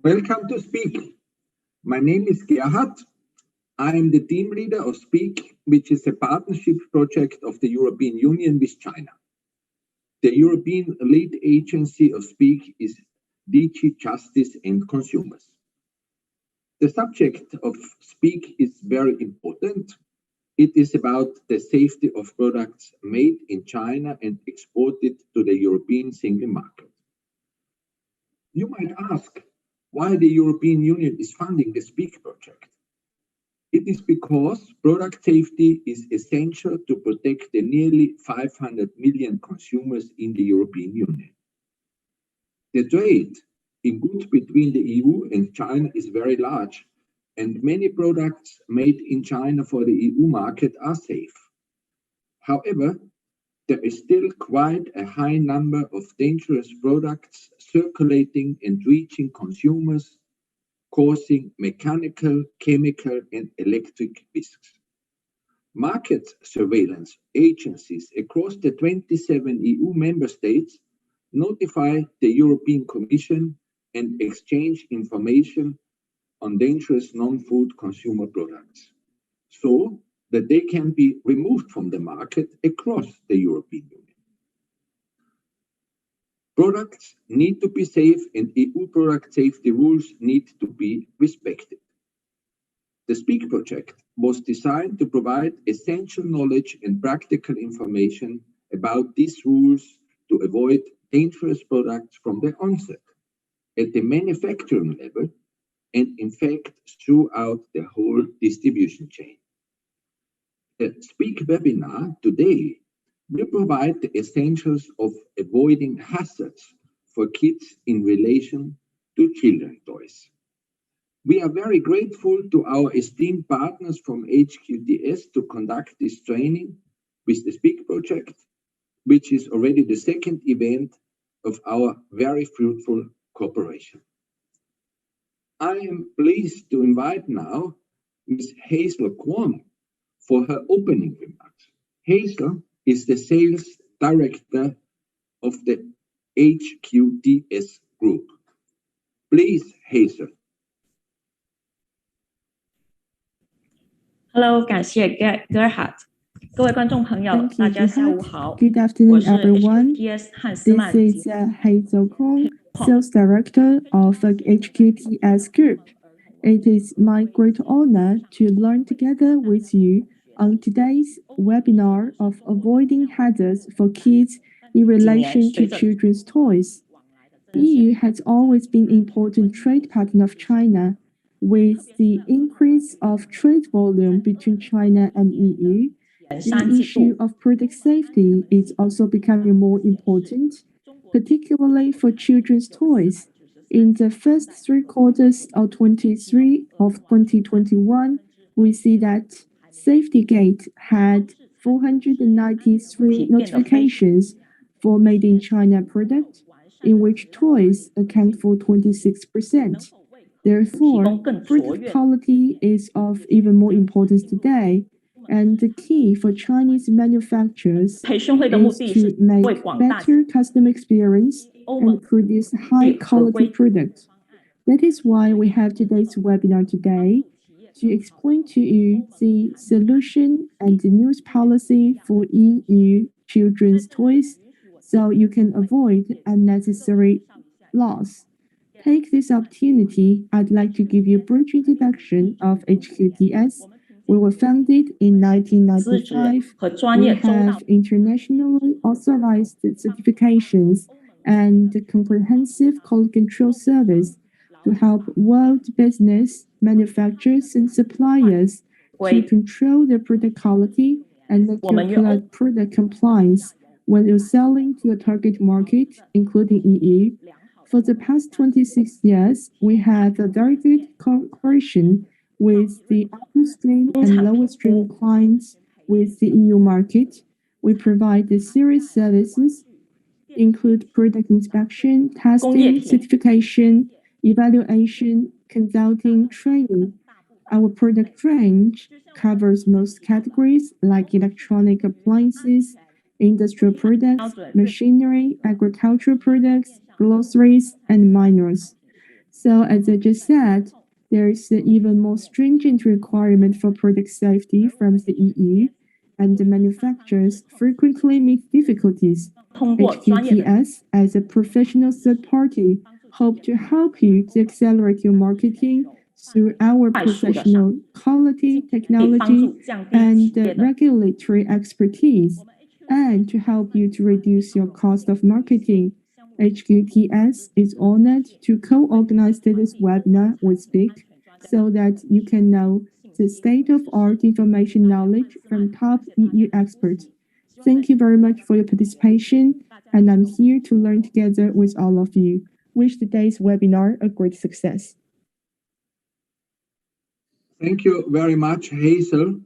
Welcome to Speak. My name is Gerhard. I am the team leader of Speak, which is a partnership project of the European Union with China. The European lead agency of Speak is DG Justice and Consumers. The subject of Speak is very important. It is about the safety of products made in China and exported to the European single market. You might ask why the European Union is funding the Speak project. It is because product safety is essential to protect the nearly 500 million consumers in the European Union. The trade in goods between the EU and China is very large, and many products made in China for the EU market are safe. However, there is still quite a high number of dangerous products circulating and reaching consumers, causing mechanical, chemical, and electric risks. Market surveillance agencies across the 27 EU member states notify the European Commission and exchange information on dangerous non-food consumer products, so that they can be removed from the market across the European Union. Products need to be safe and EU product safety rules need to be respected. The Speak project was designed to provide essential knowledge and practical information about these rules to avoid dangerous products from the onset, at the manufacturing level, and in fact throughout the whole distribution chain. The Speak webinar today will provide the essentials of avoiding hazards for kids in relation to children's toys. We are very grateful to our esteemed partners from HQTS to conduct this training with the Speak project, which is already the second event of our very fruitful cooperation. I am pleased to invite now Ms. Hazel Kwon for her opening remarks. Hazel is the sales director of the HQTS group. Please, Hazel. Hello， 感谢 Gerhard。各位观众朋友，大家下午好。 Good 我 afternoon, 是 everyone. HQTS 汉斯 This 曼 is Hazel Kong, Sales Director of HQTS Group. It is my great honor to learn together with you on today's webinar of avoiding hazards for kids in relation to children's toys. EU has always been an important trade partner of China. With the increase of trade volume between China and EU, the issue of product safety is also becoming more important, particularly for children's toys. In the first 3 quarters of 2021, we see that SafetyGate had 493 notifications for made in China products, in which toys account for 26%. Therefore, product quality is of even more importance today, and the key for Chinese manufacturers is to make better customer experience and produce high-quality products. That is why we have today's webinar today to explain to you the solution and the news policy for EU children's toys, so you can avoid unnecessary loss. Take this opportunity, I'd like to give you a brief introduction of HQTS. We were founded in 1995. We have internationally authorized certifications and a comprehensive quality control service to help world business, manufacturers, and suppliers to control their product quality and make your product compliance when you're selling to a target market, including EU. For the past 26 years, we have a very good cooperation with the upstream and lower-stream clients with the EU market. We provide the series services, include product inspection, testing, certification, evaluation, consulting, training. Our product range covers most categories like electronic appliances, industrial products, machinery, agricultural products, groceries, and miners. So as I just said, there's an even more stringent requirement for product safety from the EU, and the manufacturers frequently meet difficulties. 通过专业的 HQTS, as a professional third party, hope to help you to accelerate your marketing through our professional quality, 可以帮 technology, 助降低 and 企业的 regulatory expertise, and to help you to reduce your cost of marketing. HQTS is honored to co-organize this webinar with Speak so that you can know the state-of-art information knowledge from top EU experts. Thank you very much for your participation, and I'm here to learn together with all of you. Wish today's webinar a great success. Thank you very much, Hazel.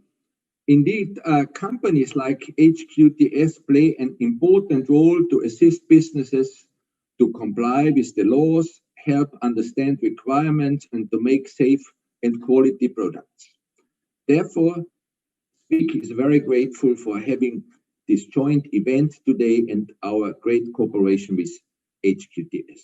Indeed, companies like HQTS play an important role to assist businesses to comply with the laws, help understand requirements, and to make safe and quality products. Therefore, Speak is very grateful for having this joint event today and our great cooperation with HQTS.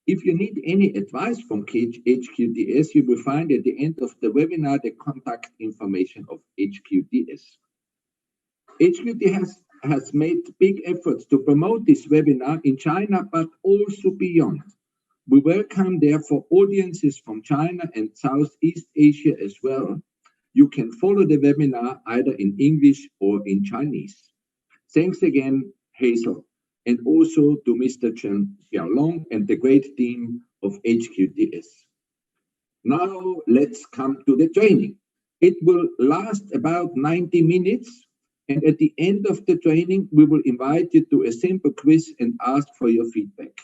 If you need any advice from HQTS, you will find at the end of the webinar the contact information of HQTS. HQTS has made big efforts to promote this webinar in China, but also beyond. We welcome therefore audiences from China and Southeast Asia as well. You can follow the webinar either in English or in Chinese. Thanks again, Hazel, and also to Mr. Chen Xiaolong and the great team of HQTS. Now let's come to the training. It will last about 90 minutes, and at the end of the training, we will invite you to a simple quiz and ask for your feedback.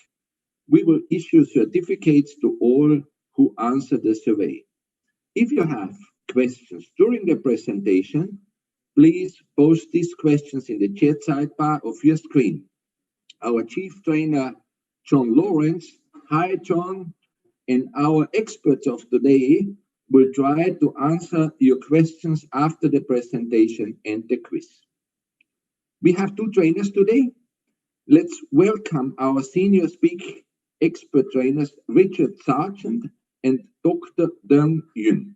We will issue certificates to all who answer the survey. If you have questions during the presentation, please post these questions in the chat sidebar of your screen. Our chief trainer, John Lawrence, hi John, and our experts of today will try to answer your questions after the presentation and the quiz. We have two trainers today. Let's welcome our senior Speak expert trainers, Richard Sargent and Dr. Deng Yun.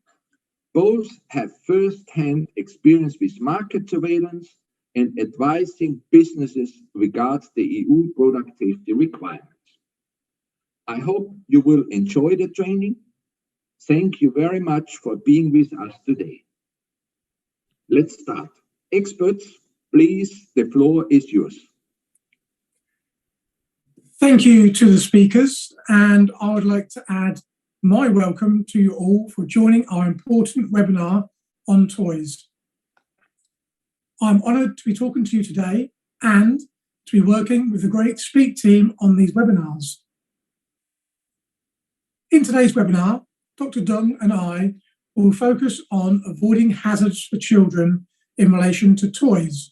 Both have first-hand experience with market surveillance and advising businesses regards the EU product safety requirements. I hope you will enjoy the training. Thank you very much for being with us today. Let's start. Experts, please, the floor is yours. Thank you to the speakers, and I would like to add my welcome to you all for joining our important webinar on toys. I'm honoured to be talking to you today and to be working with the great Speak team on these webinars. In today's webinar, Dr. Deng and I will focus on avoiding hazards for children in relation to toys.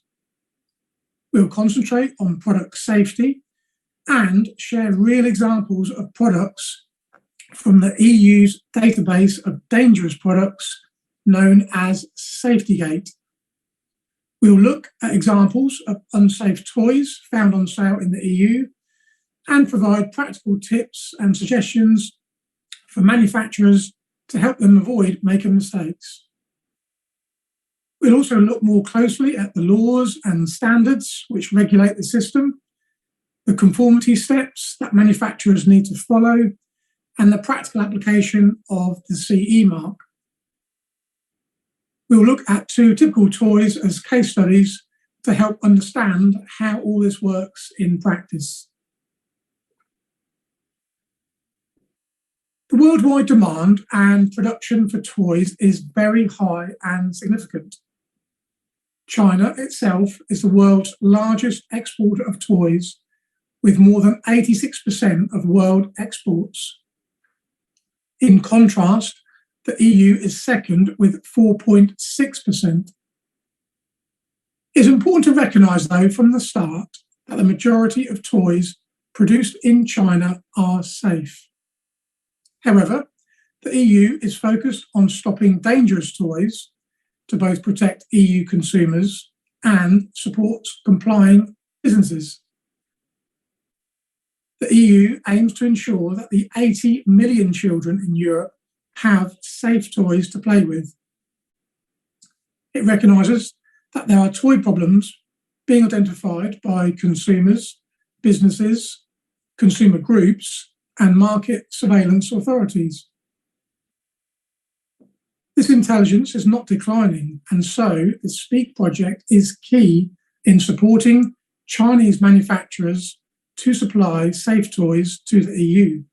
We'll concentrate on product safety and share real examples of products from the EU's database of dangerous products known as SafetyGate. We'll look at examples of unsafe toys found on sale in the EU and provide practical tips and suggestions for manufacturers to help them avoid making mistakes. We'll also look more closely at the laws and standards which regulate the system, the conformity steps that manufacturers need to follow, and the practical application of the CE mark. We'll look at two typical toys as case studies to help understand how all this works in practice. The worldwide demand and production for toys is very high and significant. China itself is the world's largest exporter of toys, with more than 86% of world exports. In contrast, the EU is second with 4.6%. It's important to recognise, though, from the start that the majority of toys produced in China are safe. However, the EU is focused on stopping dangerous toys to both protect EU consumers and support complying businesses. The EU aims to ensure that the 80 million children in Europe have safe toys to play with. It recognises that there are toy problems being identified by consumers, businesses, consumer groups, and market surveillance authorities. This intelligence is not declining, and so the SPEAK project is key in supporting Chinese manufacturers to supply safe toys to the EU.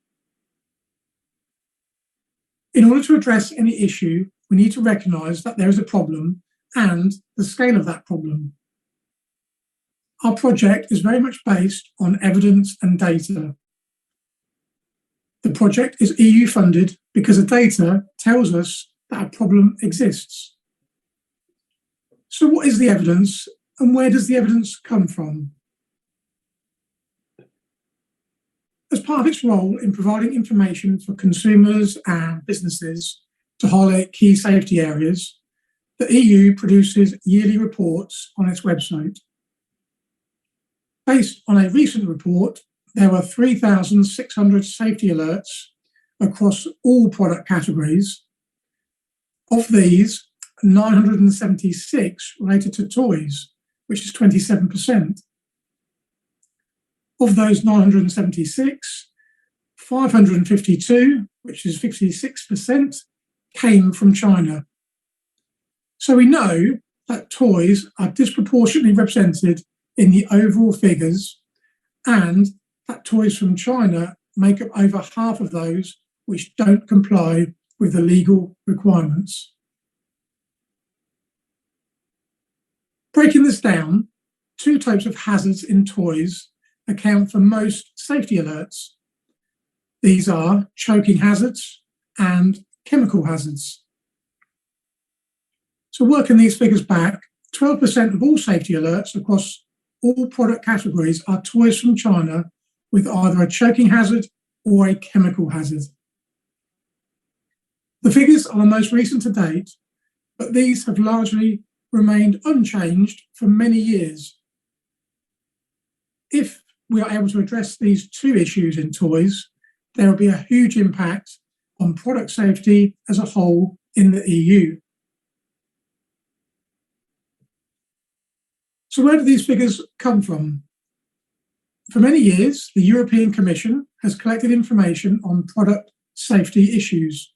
In order to address any issue, we need to recognise that there is a problem and the scale of that problem. Our project is very much based on evidence and data. The project is EU funded because the data tells us that a problem exists. So what is the evidence and where does the evidence come from? As part of its role in providing information for consumers and businesses to highlight key safety areas, the EU produces yearly reports on its website. Based on a recent report, there were 3,600 safety alerts across all product categories. Of these, 976 related to toys, which is 27%. Of those 976, 552, which is 56%, came from China. So we know that toys are disproportionately represented in the overall figures, and that toys from China make up over half of those which don't comply with the legal requirements. Breaking this down, two types of hazards in toys account for most safety alerts. These are choking hazards and chemical hazards. So working these figures back, 12% of all safety alerts across all product categories are toys from China with either a choking hazard or a chemical hazard. The figures are the most recent to date, but these have largely remained unchanged for many years. If we are able to address these two issues in toys, there will be a huge impact on product safety as a whole in the EU. So where do these figures come from? For many years, the European Commission has collected information on product safety issues.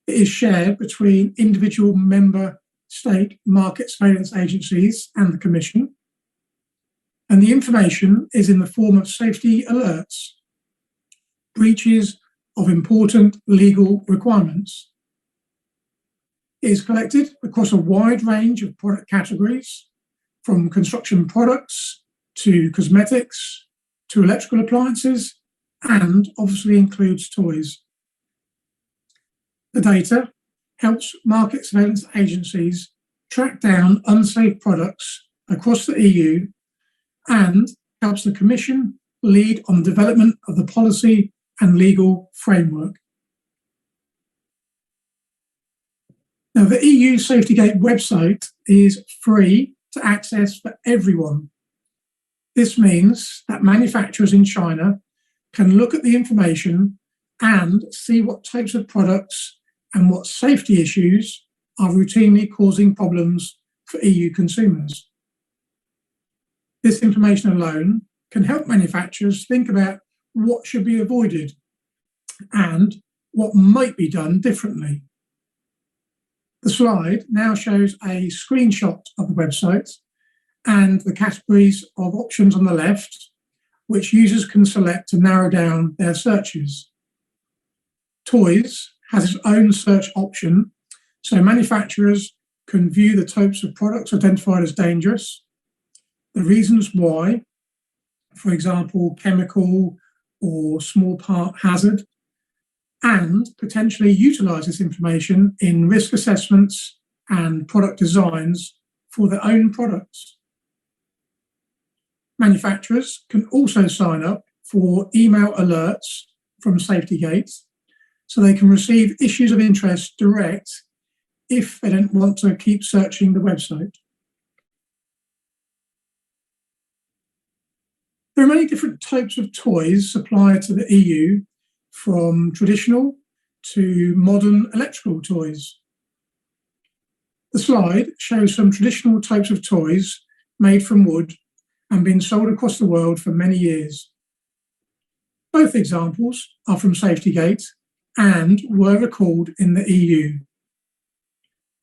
It is shared between individual member state market surveillance agencies and the Commission, and the information is in the form of safety alerts, breaches of important legal requirements. It is collected across a wide range of product categories, from construction products to cosmetics to electrical appliances, and obviously includes toys. The data helps market surveillance agencies track down unsafe products across the EU and helps the Commission lead on the development of the policy and legal framework. Now, the EU SafetyGate website is free to access for everyone. This means that manufacturers in China can look at the information and see what types of products and what safety issues are routinely causing problems for EU consumers. This information alone can help manufacturers think about what should be avoided and what might be done differently. The slide now shows a screenshot of the website and the categories of options on the left, which users can select to narrow down their searches. Toys has its own search option, so manufacturers can view the types of products identified as dangerous, the reasons why, for example, chemical or small part hazard, and potentially utilise this information in risk assessments and product designs for their own products. Manufacturers can also sign up for email alerts from SafetyGate so they can receive issues of interest direct if they don't want to keep searching the website. There are many different types of toys supplied to the EU, from traditional to modern electrical toys. The slide shows some traditional types of toys made from wood and been sold across the world for many years. Both examples are from SafetyGate and were recalled in the EU.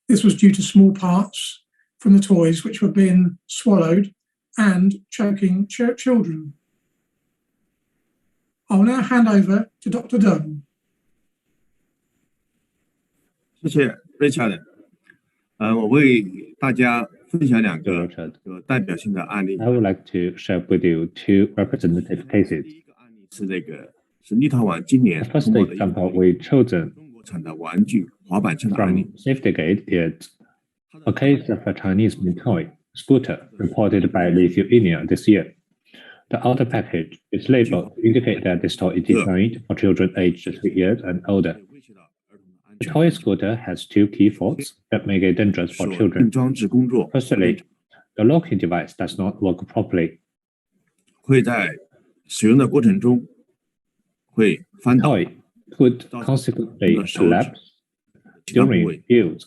This was due to small parts from the toys which were being swallowed and choking children. I'll now hand over to Dr. Dunn. 谢谢 Richard。我为大家分享两个代表性的案例。 I would like to share with you two representative cases. 第一个案例是是立陶宛今年 The first 通过的一个 example we chosen 中国产的玩具滑板车的案例。 from SafetyGate is a case of a Chinese made toy scooter reported by Lithuania this year. The outer package is labeled to indicate that this toy is designed for children aged 3 years and older. The toy scooter has two key faults that make it dangerous for 锁定 children. 装置工作 Firstly, the locking device does not work properly. 会在使用的过程中会翻 The 倒 toy could consequently collapse during use,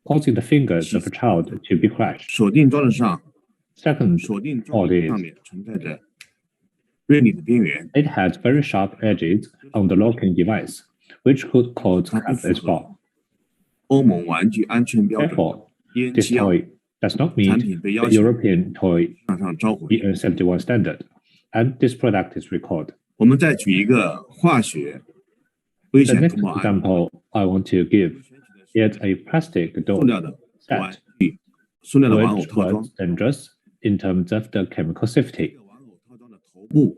causing the fingers of a child to be crushed. 锁定装置上 Second 锁定装 fault 置 is 上面存在着锐利的边缘， it has very sharp edges on the locking device, which could cause cut as well. 欧盟玩具安全标准 Therefore, this EN71 toy does not meet 产品被 the 要求 European toy 向上召回。 EN71 standard, and this product is recalled. 我们再举一个化学危 The 险 next 通报案例， example I want to give is a plastic 塑 doll 料的玩 set, 具，塑料的玩偶 which 套装 was，dangerous in terms of the chemical safety. 玩偶套装的头部，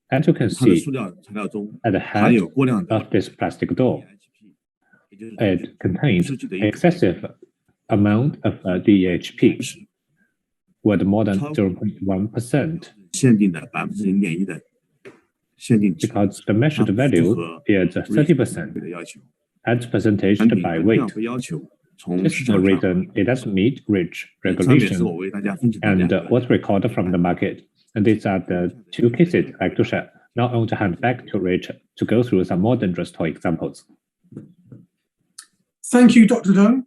As you can 它的 see 塑料材料中 at the 含 head 有过量的 of this plastic doll, DHP， 也就是 it contains 失去的一种 excessive amount of DHP, with more than 0.1%, 限定的0.1%的限定值， because the measured 它 value 符合 is 30% 的要求。 as percentage 产品 by 一定要 weight. 被要求从 This 市 is the 场上， reason it doesn't meet REACH 上面是我 regulation 为大家分享大 and 家。 was recorded from the market. And these are the two cases I'd like to share. Now I want to hand back to Rich to go through some more dangerous toy examples. Thank you, Dr. Dunn.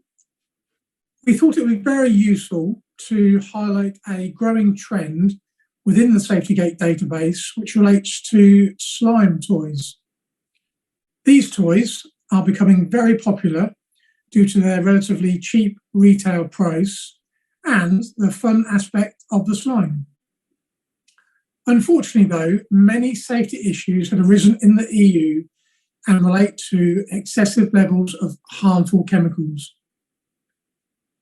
We thought it would be very useful to highlight a growing trend within the SafetyGate database, which relates to slime toys. These toys are becoming very popular due to their relatively cheap retail price and the fun aspect of the slime. Unfortunately, though, many safety issues had arisen in the EU and relate to excessive levels of harmful chemicals.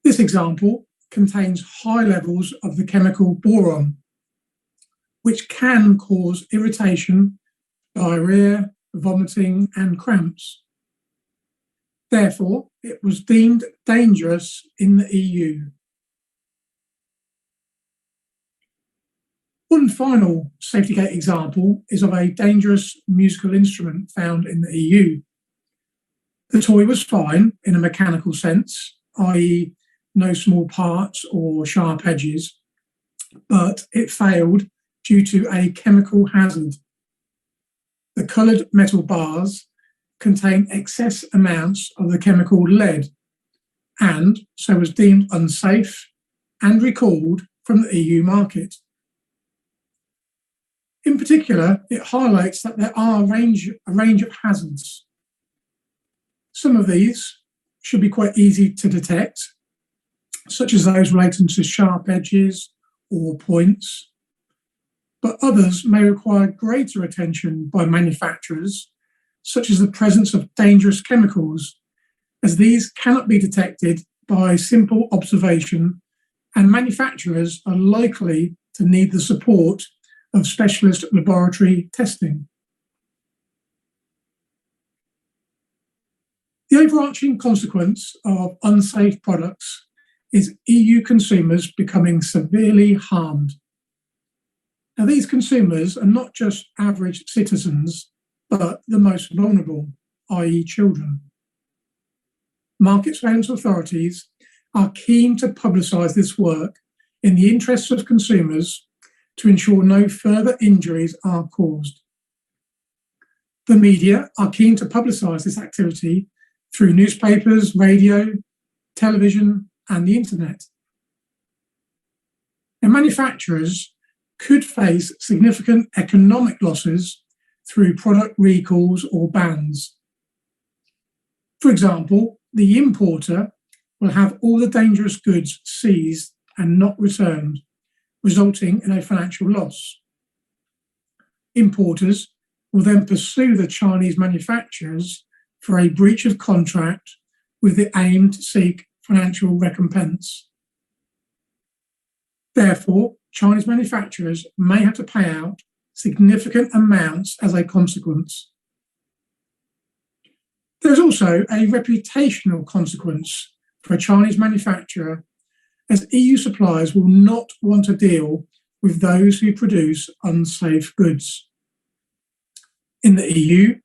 This example contains high levels of the chemical boron, which can cause irritation, diarrhea, vomiting, and cramps. Therefore, it was deemed dangerous in the EU. One final SafetyGate example is of a dangerous musical instrument found in the EU. The toy was fine in a mechanical sense, i.e. no small parts or sharp edges, but it failed due to a chemical hazard. The coloured metal bars contain excess amounts of the chemical lead and so was deemed unsafe and recalled from the EU market. In particular, it highlights that there are a range of hazards. Some of these should be quite easy to detect, such as those relating to sharp edges or points, but others may require greater attention by manufacturers, such as the presence of dangerous chemicals, as these cannot be detected by simple observation, and manufacturers are likely to need the support of specialist laboratory testing. The overarching consequence of unsafe products is EU consumers becoming severely harmed. Now, these consumers are not just average citizens, but the most vulnerable, i.e. children. Market surveillance authorities are keen to publicise this work in the interests of consumers to ensure no further injuries are caused. The media are keen to publicise this activity through newspapers, radio, television, and the internet. And manufacturers could face significant economic losses through product recalls or bans. For example, the importer will have all the dangerous goods seized and not returned, resulting in a financial loss. Importers will then pursue the Chinese manufacturers for a breach of contract with the aim to seek financial recompense. Therefore, Chinese manufacturers may have to pay out significant amounts as a consequence. There's also a reputational consequence for a Chinese manufacturer, as EU suppliers will not want to deal with those who produce unsafe goods. In the EU,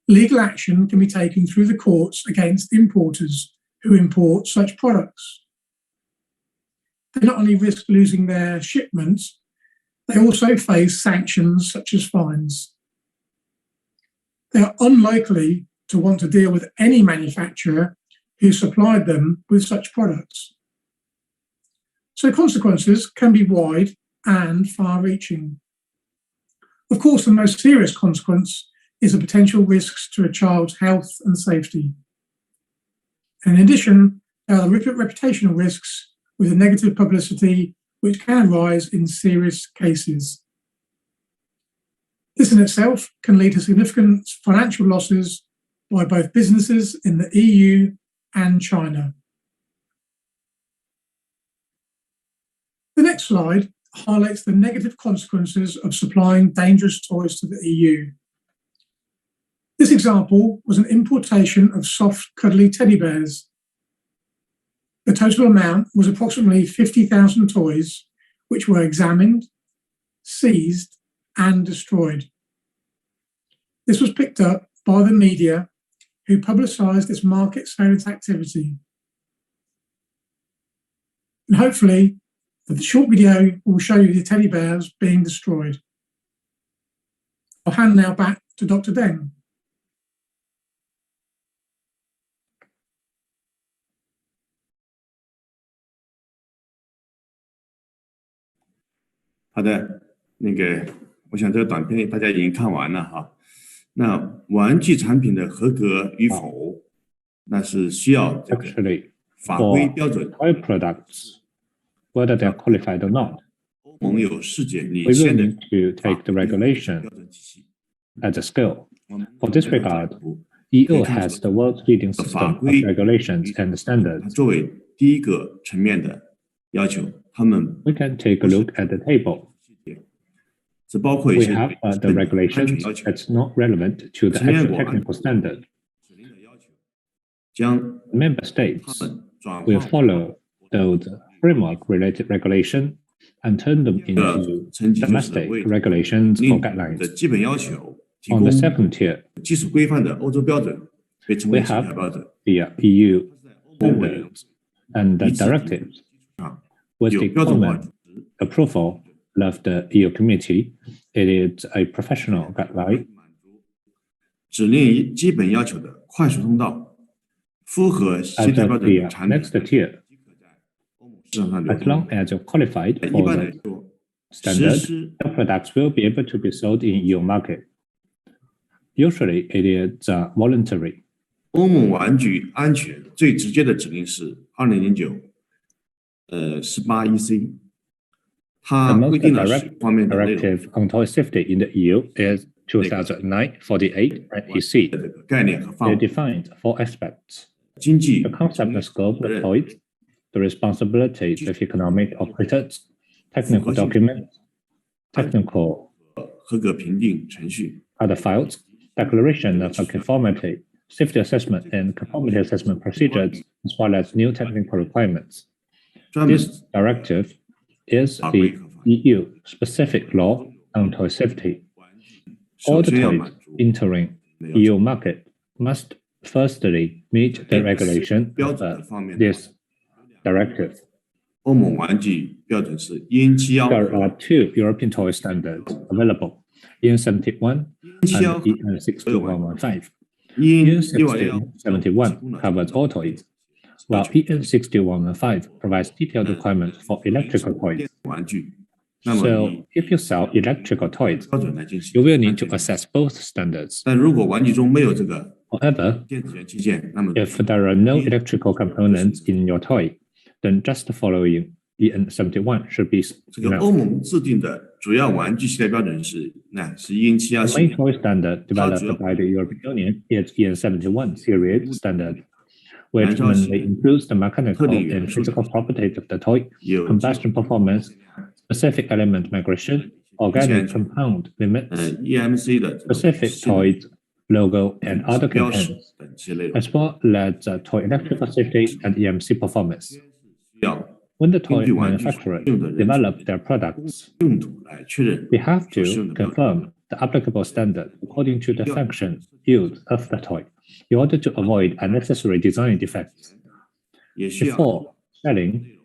legal action can be taken through the courts against importers who import such products. They not only risk losing their shipments, they also face sanctions such as fines. They are unlikely to want to deal with any manufacturer who supplied them with such products. So consequences can be wide and far-reaching. Of course, the most serious consequence is the potential risks to a child's health and safety. And in addition, there are the reputational risks with the negative publicity which can arise in serious cases. This in itself can lead to significant financial losses by both businesses in the EU and China. The next slide highlights the negative consequences of supplying dangerous toys to the EU. This example was an importation of soft, cuddly teddy bears. The total amount was approximately 50,000 toys, which were examined, seized, and destroyed. This was picked up by the media, who publicised this market surveillance activity. And hopefully, the short video will show you the teddy bears being destroyed. I'll hand now back to Dr. Deng.好的，我想这个短片大家已经看完了哈。那玩具产品的合格与否，那是需要这个法规标准。Toy products, whether they are qualified or not, 欧盟有世界领 we 先 will 的 need to take the regulation 标准体系。 as a scale. For this regard, EU has the world's leading system of regulations and 它 standards. 作为第一个层面的要求，他们 We can take a look at the table. 这包括一 We 些 have the 安全 regulations 要求。 that's not relevant to the actual technical standard. 指令的要求，将 Member 它 states 们转 will 化 follow those framework-related regulations and turn them 的 into 层级就是 domestic 为 regulations or 令的 guidelines. 基本要求提 On 供 the second tier, 技术规范的欧洲标准，被称 we 为 have 协调标准。 the EU 欧盟委员 standards and the 一致 directives 上 with 有 the 标准化 common approval of the EU committee. It is a professional guideline 指令基本要求的快速通道，符合协 as 调标 of 准 the 的产品 next tier. 欧盟市场上流 As long 通。 as you're qualified 一 for 般来 the 说，实 standard, 施 the products will be able to be sold in EU market. Usually, it is voluntary. 欧盟玩具安全最直接的指令是200918 EC， 它 The 规 most 定了 direct 使用方面的内容 directive on toy safety in the EU is 2009-48 EC. 的这个概念和范 It 围， defines 4 aspects: 经济 the concept and scope of toys, the responsibilities of economic operators, technical documents, technical 合格评定程序。 other files, declaration of conformity, safety assessment and conformity assessment procedures, as well as new technical requirements. 专门 This directive is the EU specific law on toy safety. 首 All the 先要 toys 满足 entering EU market must firstly meet the regulation 标 of 准的方面的 this directive. 欧盟玩具标准是EN71 There are two European toy standards available, EN71 and EN62115. EN621 covers all toys, while EN62115 provides detailed requirements for electrical toys. 玩具。 So, if you sell electrical toys, you will need to assess both standards. 但如果玩具中没有这个 However, 电子元器件，那么 if there are no electrical components in your toy, then just following EN71 should be 这个 enough. 欧盟制定的主要玩具系列标准是EN71 系 The main 列。 toy standard developed by the European Union is EN71 series standard, which mainly includes the mechanical and physical properties of the toy, combustion performance, specific element migration, organic compound limits, EMC 的 specific toys, logo, and other 标识 contents, 等这些内容， as well as toy electrical safety and EMC performance. 要 When the toy manufacturers develop their products, 用途来确认 they have 所 to 使用的标准。 confirm the applicable standard according to the function, use of the toy, in order to avoid unnecessary design defects. 也需要 Before selling,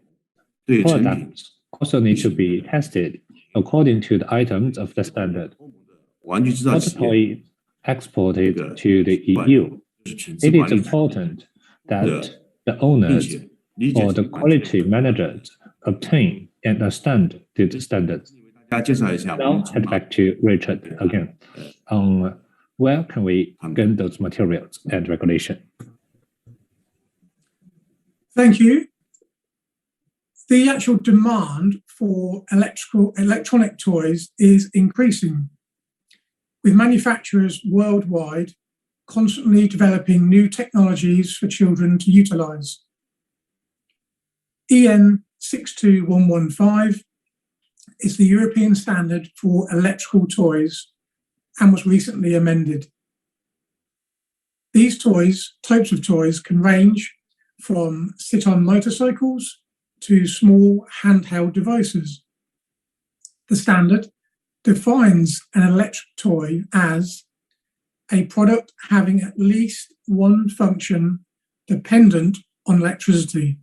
对成品 products also need to be tested according to the items of the standard. 玩具制造 For the 企业 toy exported to the EU, 是品质 it 管 is 理 important that the 并 owners 且理解 or 这 the 个玩具。 quality managers obtain and understand these standards. 大家介绍一下我 Now 们 head 从哪 back to Richard again on where can we get those materials and regulation. Thank you. The actual demand for electronic toys is increasing, with manufacturers worldwide constantly developing new technologies for children to utilize. EN62115 is the European standard for electrical toys and was recently amended. These types of toys can range from sit-on motorcycles to small handheld devices. The standard defines an electric toy as a product having at least one function dependent on electricity.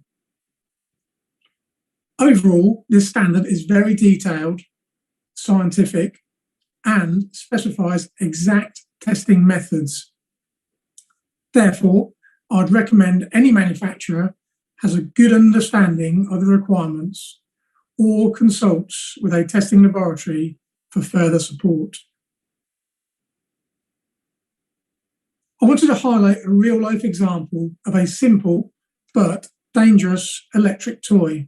Overall, this standard is very detailed, scientific, and specifies exact testing methods. Therefore, I'd recommend any manufacturer has a good understanding of the requirements or consults with a testing laboratory for further support. I wanted to highlight a real-life example of a simple but dangerous electric toy.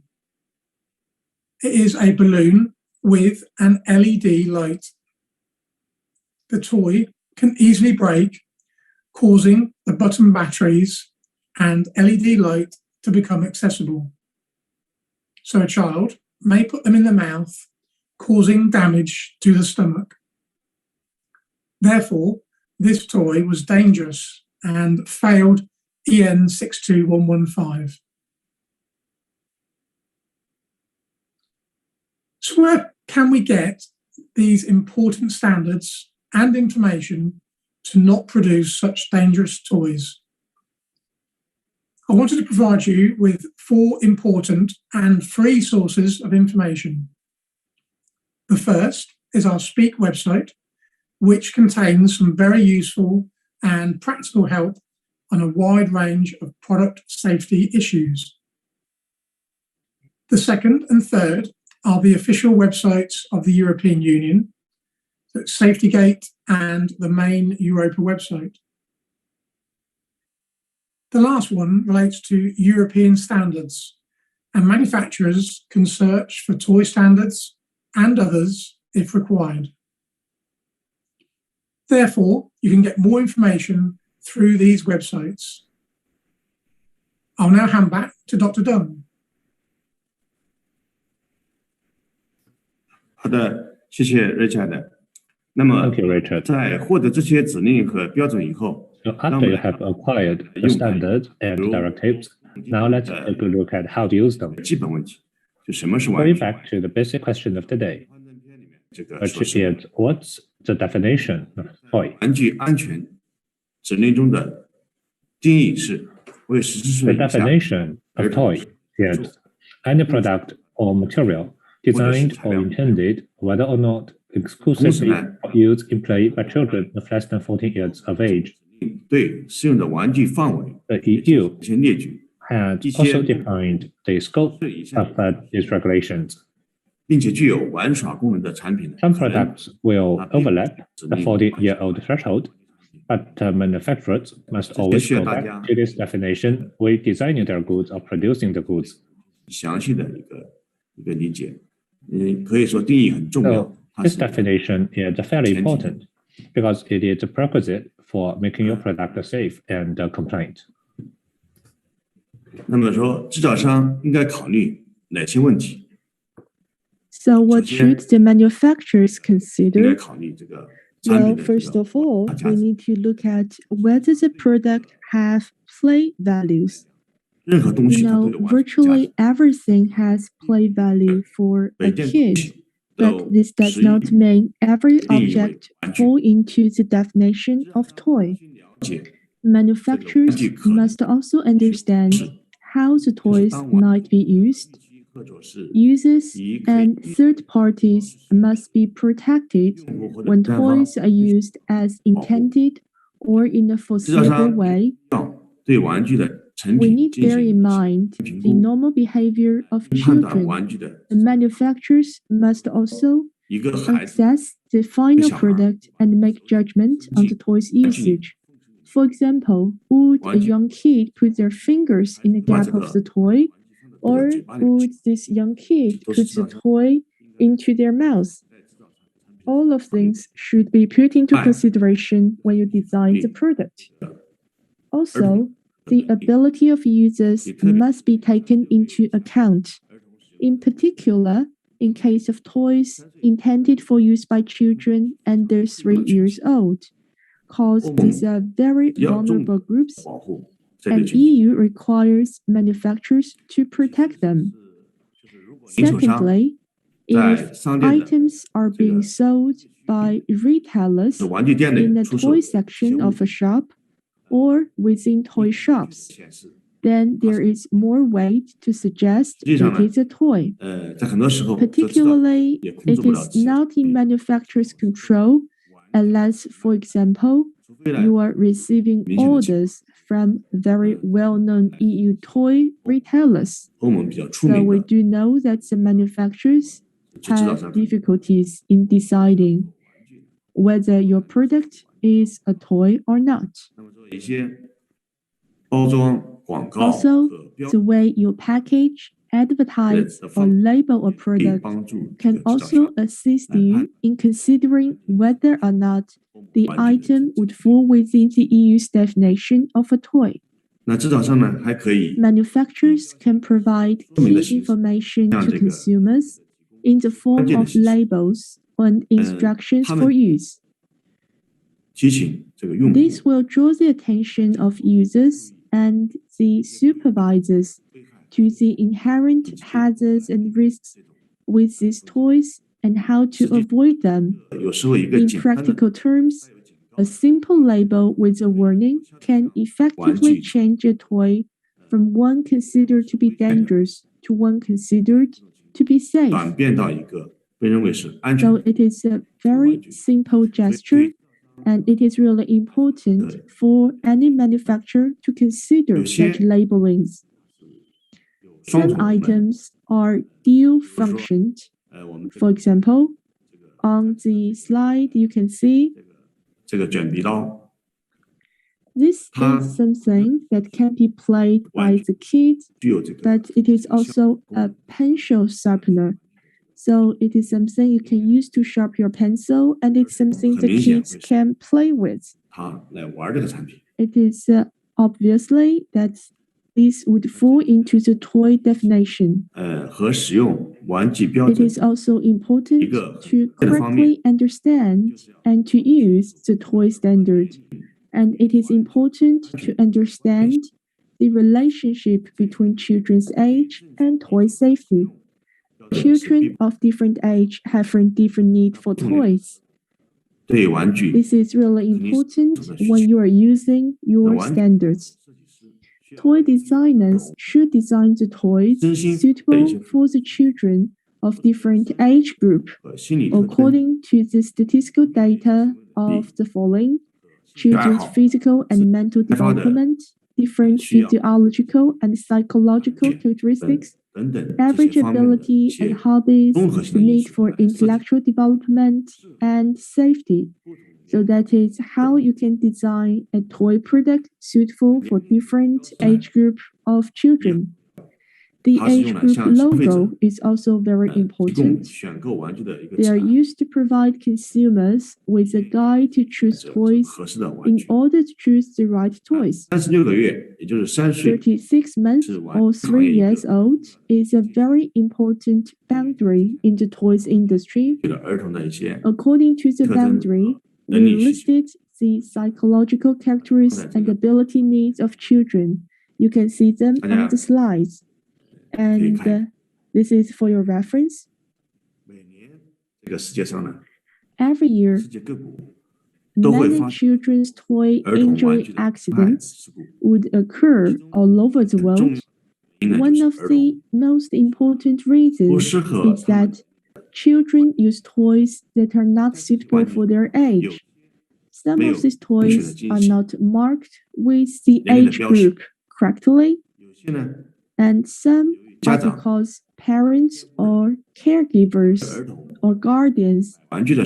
It is a balloon with an LED light. The toy can easily break, causing the button batteries and LED light to become accessible. So a child may put them in the mouth, causing damage to the stomach. Therefore, this toy was dangerous and failed EN62115. So where can we get these important standards and information to not produce such dangerous toys? I wanted to provide you with 4 important and free sources of information. The first is our Speak website, which contains some very useful and practical help on a wide range of product safety issues. The second and third are the official websites of the European Union, SafetyGate and the main Europa website. The last one relates to European standards, and manufacturers can search for toy standards and others if required. Therefore, you can get more information through these websites. I'll now hand back to Dr. Dunn. 好的，谢谢 Richard。那么 Thank you, Richard. 在获得这些指令和标准以后， So after you have acquired the standards and directives, now let's take a look at how to use them. 基本问题就什么是玩 Going 具？ back to the basic question of the day, 这个 which 说是 is what's the definition of toy? 玩具安全指令中的定义是为14 The 岁以下 definition of toy is any product or material designed or intended, whether or not exclusively for use in play by children of less than 14 years of age. 对适用的玩具范围 The EU 先列举 has also defined the scope of these regulations. 并且具有玩耍功能的产品 Some products will overlap the 40-year-old threshold, but manufacturers must always go back to this definition when designing their goods or producing the goods. 详细的一个理解，可以说定义很重要。 So this definition is fairly important because it is a prerequisite for making your product safe and compliant. 那么说，制造商应该考虑哪些问题？ So what should the manufacturers 应该 consider? 考虑这个产 Well, 品的 first of all, 价 we 值。 need to look at whether the product have play values. 任何东 You 西它都 know, 有玩具价 virtually 值。 everything has play value for 每 a 件东 kid, 西都 but 有 this does 实 not 用 mean every 定义为 object 玩具。 fall into the definition of toy. 了解 Manufacturers 这个玩具可能 must also understand how the toys 当玩 might be used. 或者是 Users 以可以 and third parties must be protected 用户或者 when 第三方 toys are used as intended or in a 制造 foreseeable 商 way. 要对玩具的成 We 品 need 进 bear 行 in mind 评 the 估， normal behavior of 判断 children. 玩具的 The manufacturers must also 一个孩子 assess the final 小孩 product and make judgment on the toy's usage. For example, would a 玩具 young kid put their fingers in the 把 gap 这 of 个 the toy, 放 or 到嘴巴里面 would 去。 this young kid 都是 put 制 the 造商 toy into their mouth? All of things should be put into Right. consideration when you design the product. Also, the ability of users must be taken into account. In particular, in case of toys intended for use by children under 3 years old, cause these are very 要重 vulnerable groups, 保护这类 and 群体。 EU requires manufacturers to protect them. 零售商 Secondly, 在 if 商店的 items are being sold by retailers 玩具店 in 内 the 出售 toy 一些 section 物 of a 品 shop or within toy shops, 显示， then there is more weight to suggest 实际上 it 呢 is a toy. 在很多时候，这制造 Particularly, 也控制 it 不了 is 这些 not in manufacturer's control unless, for example, 除非呢 you are receiving 明显的情况 orders from very well-known EU toy retailers. 欧盟比较出 So 名 we 的 do know that the manufacturers 制造 have 商， difficulties in deciding whether your product is a toy or not. 那么说一些包装、广告 Also, 和标 the way you package, advertise, or label a 可以 product 帮助这 can 个制造 also 商 assist and you in considering whether or not the 玩具的 item would fall within the EU's definition of a toy. 那制造商呢还可以 Manufacturers can provide 说明的 key 形式， information 像 to 这个 consumers in the form 关键的 of 信息。 labels and instructions 他们 for use. 提醒这个用户 This will draw the attention of users and the supervisors to the inherent hazards and risks with these toys and how to avoid them. 有时候一个 In 简单的 practical terms, a simple label with a warning can effectively change a toy from one considered to be dangerous to one considered to be safe. 转变到一个被认为是安全 So 的。 it is a very simple gesture, and it is really important for any manufacturer to consider such labelings. 双 Some 重的门 items are dual functioned. 我们 For example, on the slide you can see 这个卷鼻刀， this 它 is something that can be played by the kids, 具有这个 but it is also a pencil sharpener. So it is something you can use to sharpen your pencil, and it's something the kids can play with. 它来玩这个产品。 It is obviously that this would fall into the toy definition. 和使用玩具标 It 准 is also important 一个 to 很重要的方面。 correctly understand and to use the toy standard. And it is important to understand the relationship between children's age and toy safety. Children of different age have different need for toys. 对玩具 This is really important when you are using your standards. toy designers should design the toys suitable for the children of different age group according to the statistical data of the following: children's physical and mental development, different physiological and psychological characteristics, average ability and hobbies, the need for intellectual development, and safety. So that is how you can design a toy product suitable for different age group of children. The age group logo is also very important. They are used to provide consumers with a guide to choose toys in order to choose the right toys. 36 months or 3 years old is a very important boundary in the toys industry. According to the boundary, we listed the psychological characteristics and ability needs of children. You can see them on the slides. And this is for your reference. Every year, many children's toy injury accidents would occur all over the world. One of the most important reasons is that children use toys that are not suitable for their age. Some of these toys are not marked with the age group correctly, and some are because parents or caregivers or guardians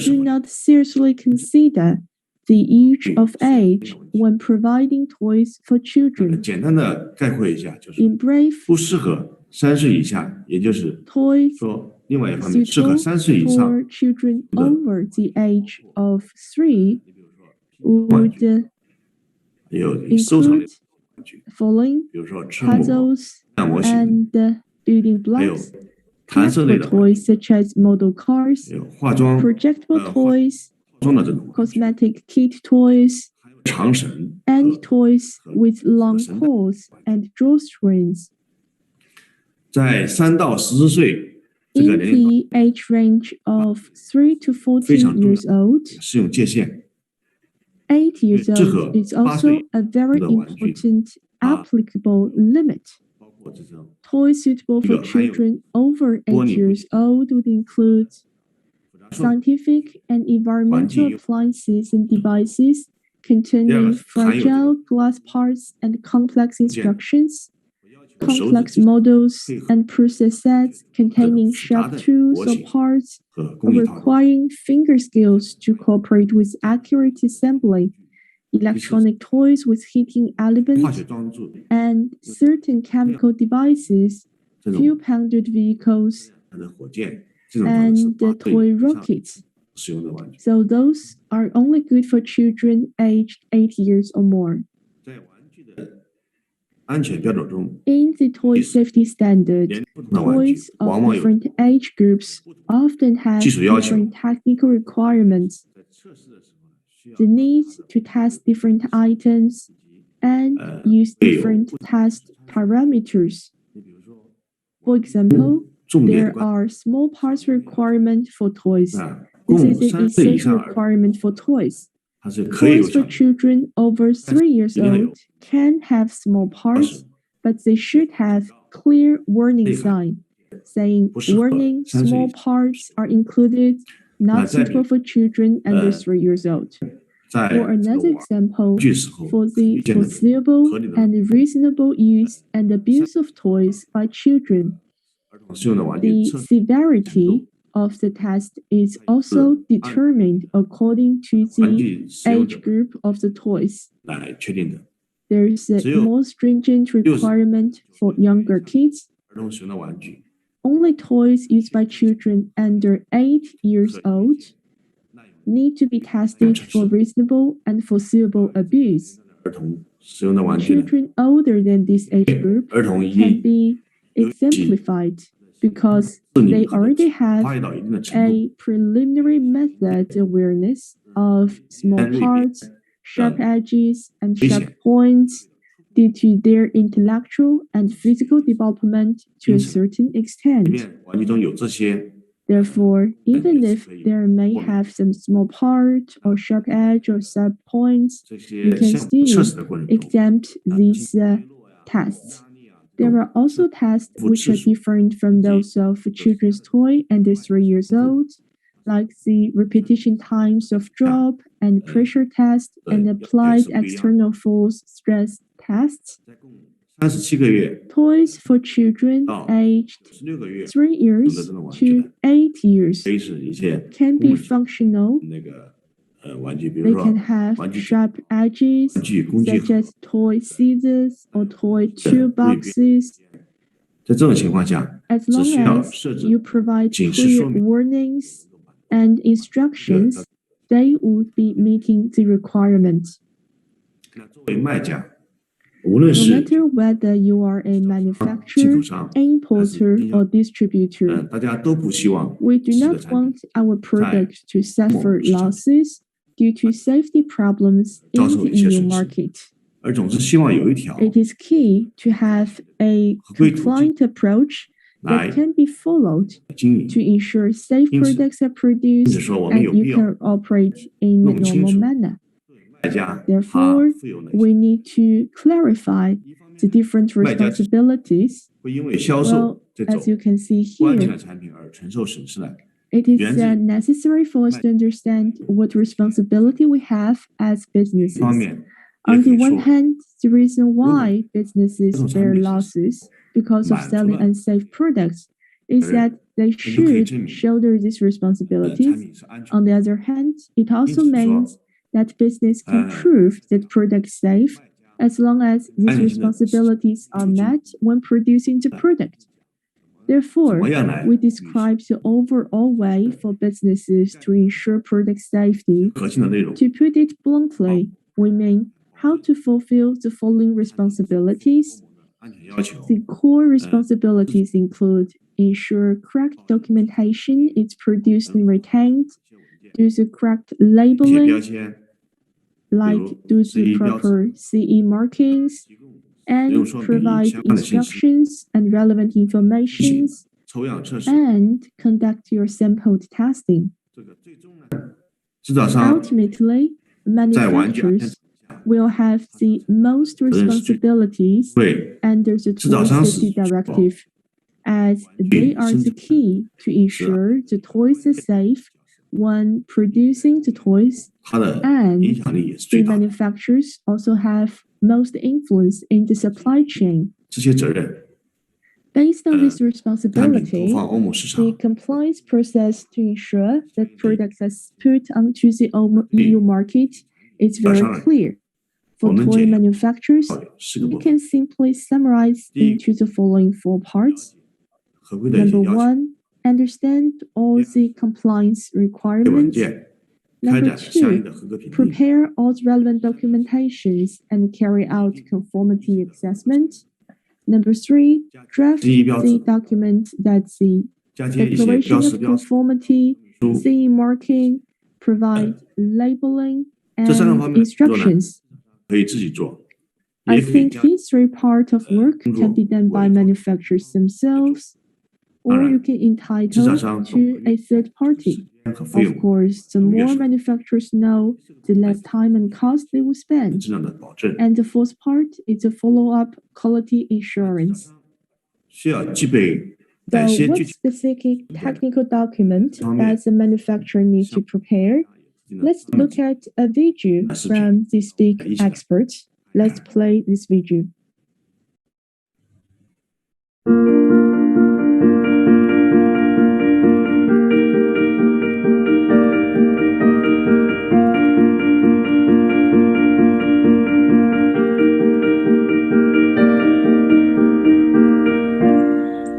do not seriously consider the age of age when providing toys for children. 简单的概括一下，就是 In brief, 不适合3岁以下，也就是 toys 说，另外一方面适合 suitable 3岁以上 for children over the age of 3 would 有收藏类 include following 比如说车模、 puzzles 模型， and building 还有 blocks, 弹射类 collectible 的， toys such as model cars, 有化妆 projectable 化 toys, 妆的这种， cosmetic kit toys, 长绳 and toys with long poles and drawstrings. 在3到14岁这 In 个年龄 the age range of 3 to 非常 14 重 years old, 适用界限， 8 years 适合 old is 8 also 岁 a very 的玩具， important applicable limit. 包括这种 Toys suitable for 这个还有 children over 8 玻璃 years old would include 复杂说 scientific and environmental 环境 appliances and devices containing 含有 fragile glass parts and complex instructions, 不要求手 complex 指 models 配合 and process sets containing 复杂 sharp 的 tools 模 or 型 parts 和工艺套路。 requiring finger skills to cooperate with accurate assembly, electronic toys with heating 化 elements, 学装置 and certain chemical devices, 这种 fuel-powered vehicles, 它的火箭这种装置是 and 8 toy 岁以上 rockets. 使用的玩具。 So those are only good for children aged 8 years or more. 在玩具的安全标准中， In the toy safety standard, 连不同的玩具 toys 往 of 往有 different age groups often have 技术要求。 different technical requirements, 在测试的时候需要 the need to test different items, and use different test parameters. 你比如说 For example, 重点 there 关 are small parts requirement for toys. 啊， This 供 is an 3岁以 essential 上儿童 requirement for toys. 它是可以有 Toys 效 for 的。 children over 3 years 一定要有 old can have small parts, but they should have clear warning sign saying 不适合 warning 3岁 small parts are included, not 那在 suitable for children under 3 years old. 在 For 这 another 个玩 example, 具时候 for 可 the 预见的 foreseeable 合理的 and reasonable use and abuse of toys by children, 儿童适用的玩具 the 测试 severity of the test is also determined according to 玩 the 具使用 age 者 group of the toys. 来确定的。 There's a 只有 more stringent requirement for younger kids. 儿童使用的玩具 Only toys used by children under 8 years old 那有 need to be tested for reasonable and foreseeable abuse. 儿童使用的玩具呢， Children older than this age group 儿童一 can 定 be exemplified because 自理 they 和 already 发 have 育到一定的程度， a preliminary method awareness of small And maybe, parts, sharp edges, and sharp vision. points due to their intellectual and physical development to a Vision. certain 即 extent. 便玩具中有这些， Therefore, even if Yes, there may have some small part or sharp edge or sub points, 这 you 些 can 项目测试 still 的过程中， exempt these tests. There are also tests which are different from those of children's toy under 3 years old, like the repetition times of drop and pressure test and applied external force stress tests. 37个月 Toys for children aged 16个月 3 years to 8 years 可以是一些 can be functional. 那个玩具，比如 They 说 can have 玩具 sharp edges, 玩具工具 such 盒。 as toy scissors or toy toolboxes. 在这种情况下， As 只 long 需要 as 设置 you provide 警示说 clear 明。 warnings and instructions, they would be meeting the requirement. 那作为卖家，无论 No 是 matter whether you are a manufacturer, importer, or distributor, 大家都不希望 we do 自己的 not 产品 want our product to suffer losses due to safety problems in the EU market. 而总是希望有一条 It is key to have a compliant approach that can be followed 经营 to ensure safe 因此 products are produced 因此说我们有 and 必 you 要 can operate in a 弄清 normal 楚 manner. 卖家 Therefore, 他负有哪些 we need to clarify the different 卖家 responsibilities. 会因为销 Well, 售这 as you 种 can see 关键的 here, 产品而承受损失的， it is 源自 necessary for us to understand what responsibility we have as 一 businesses. 方面也 On 可 the 以 one 说 hand, the reason why businesses 这种 bear 产品是 losses because of 满足 selling 了 unsafe products is 责任 that they 就可以 should 证明 shoulder these 产 responsibilities. 品是安全 On the other hand, it also 因此说 means that business can prove that product is safe as long as these 安全性的 responsibilities are 促进 met when producing the product. Therefore, 怎么样来 we describe the overall way for businesses to ensure product safety. 核心的内容， To put it bluntly, we mean how to fulfill the following responsibilities. 安全要求， The core responsibilities include ensure correct documentation is produced and retained, do the correct 这些标 labeling, 签 like do the proper CE markings, 提供 and provide instructions and relevant informations, 抽样测试， and conduct your sampled testing. 这个最终呢，制造商 Ultimately, 在玩具安全 manufacturers will have the most responsibilities 对 under the制造 Toy 商 Safety 是 Directive, as they are the key to ensure the toys are safe when producing the toys, 它的 and 影响力也是 the 最大的。 manufacturers also have most influence in the supply chain. 这些责任， Based on this 产品投 responsibility, 放欧盟市 the 场， compliance process to ensure that products are put onto the EU market is very clear. For toy manufacturers, 4个 we 部分， can simply summarize into the following 4 parts. 合规的一些 Number 要求， 1, understand all the compliance 文 requirements. 件，开 Number 展相应 2, 的合格评定， prepare all the relevant documentations and carry out conformity assessment. Number 3, draft CE 标志 the document that's the 加贴一些 declaration 标识 of 标识 conformity, 书， CE marking, provide labeling, 这3个 and 方面的工作呢， instructions. 可以自己做， I 也可以 think 将 these 3 parts of work can be done by manufacturers themselves, or you can entitle to a third party. 和费 Of 用 course, the more manufacturers know, the less time and cost they will spend. 质量的保证， And the fourth part is a follow-up quality insurance. 需要具备 So 哪些 what 具体 specific technical document does the manufacturer need to prepare? 的 Let's look at a video from the Speak expert. Let's play this video.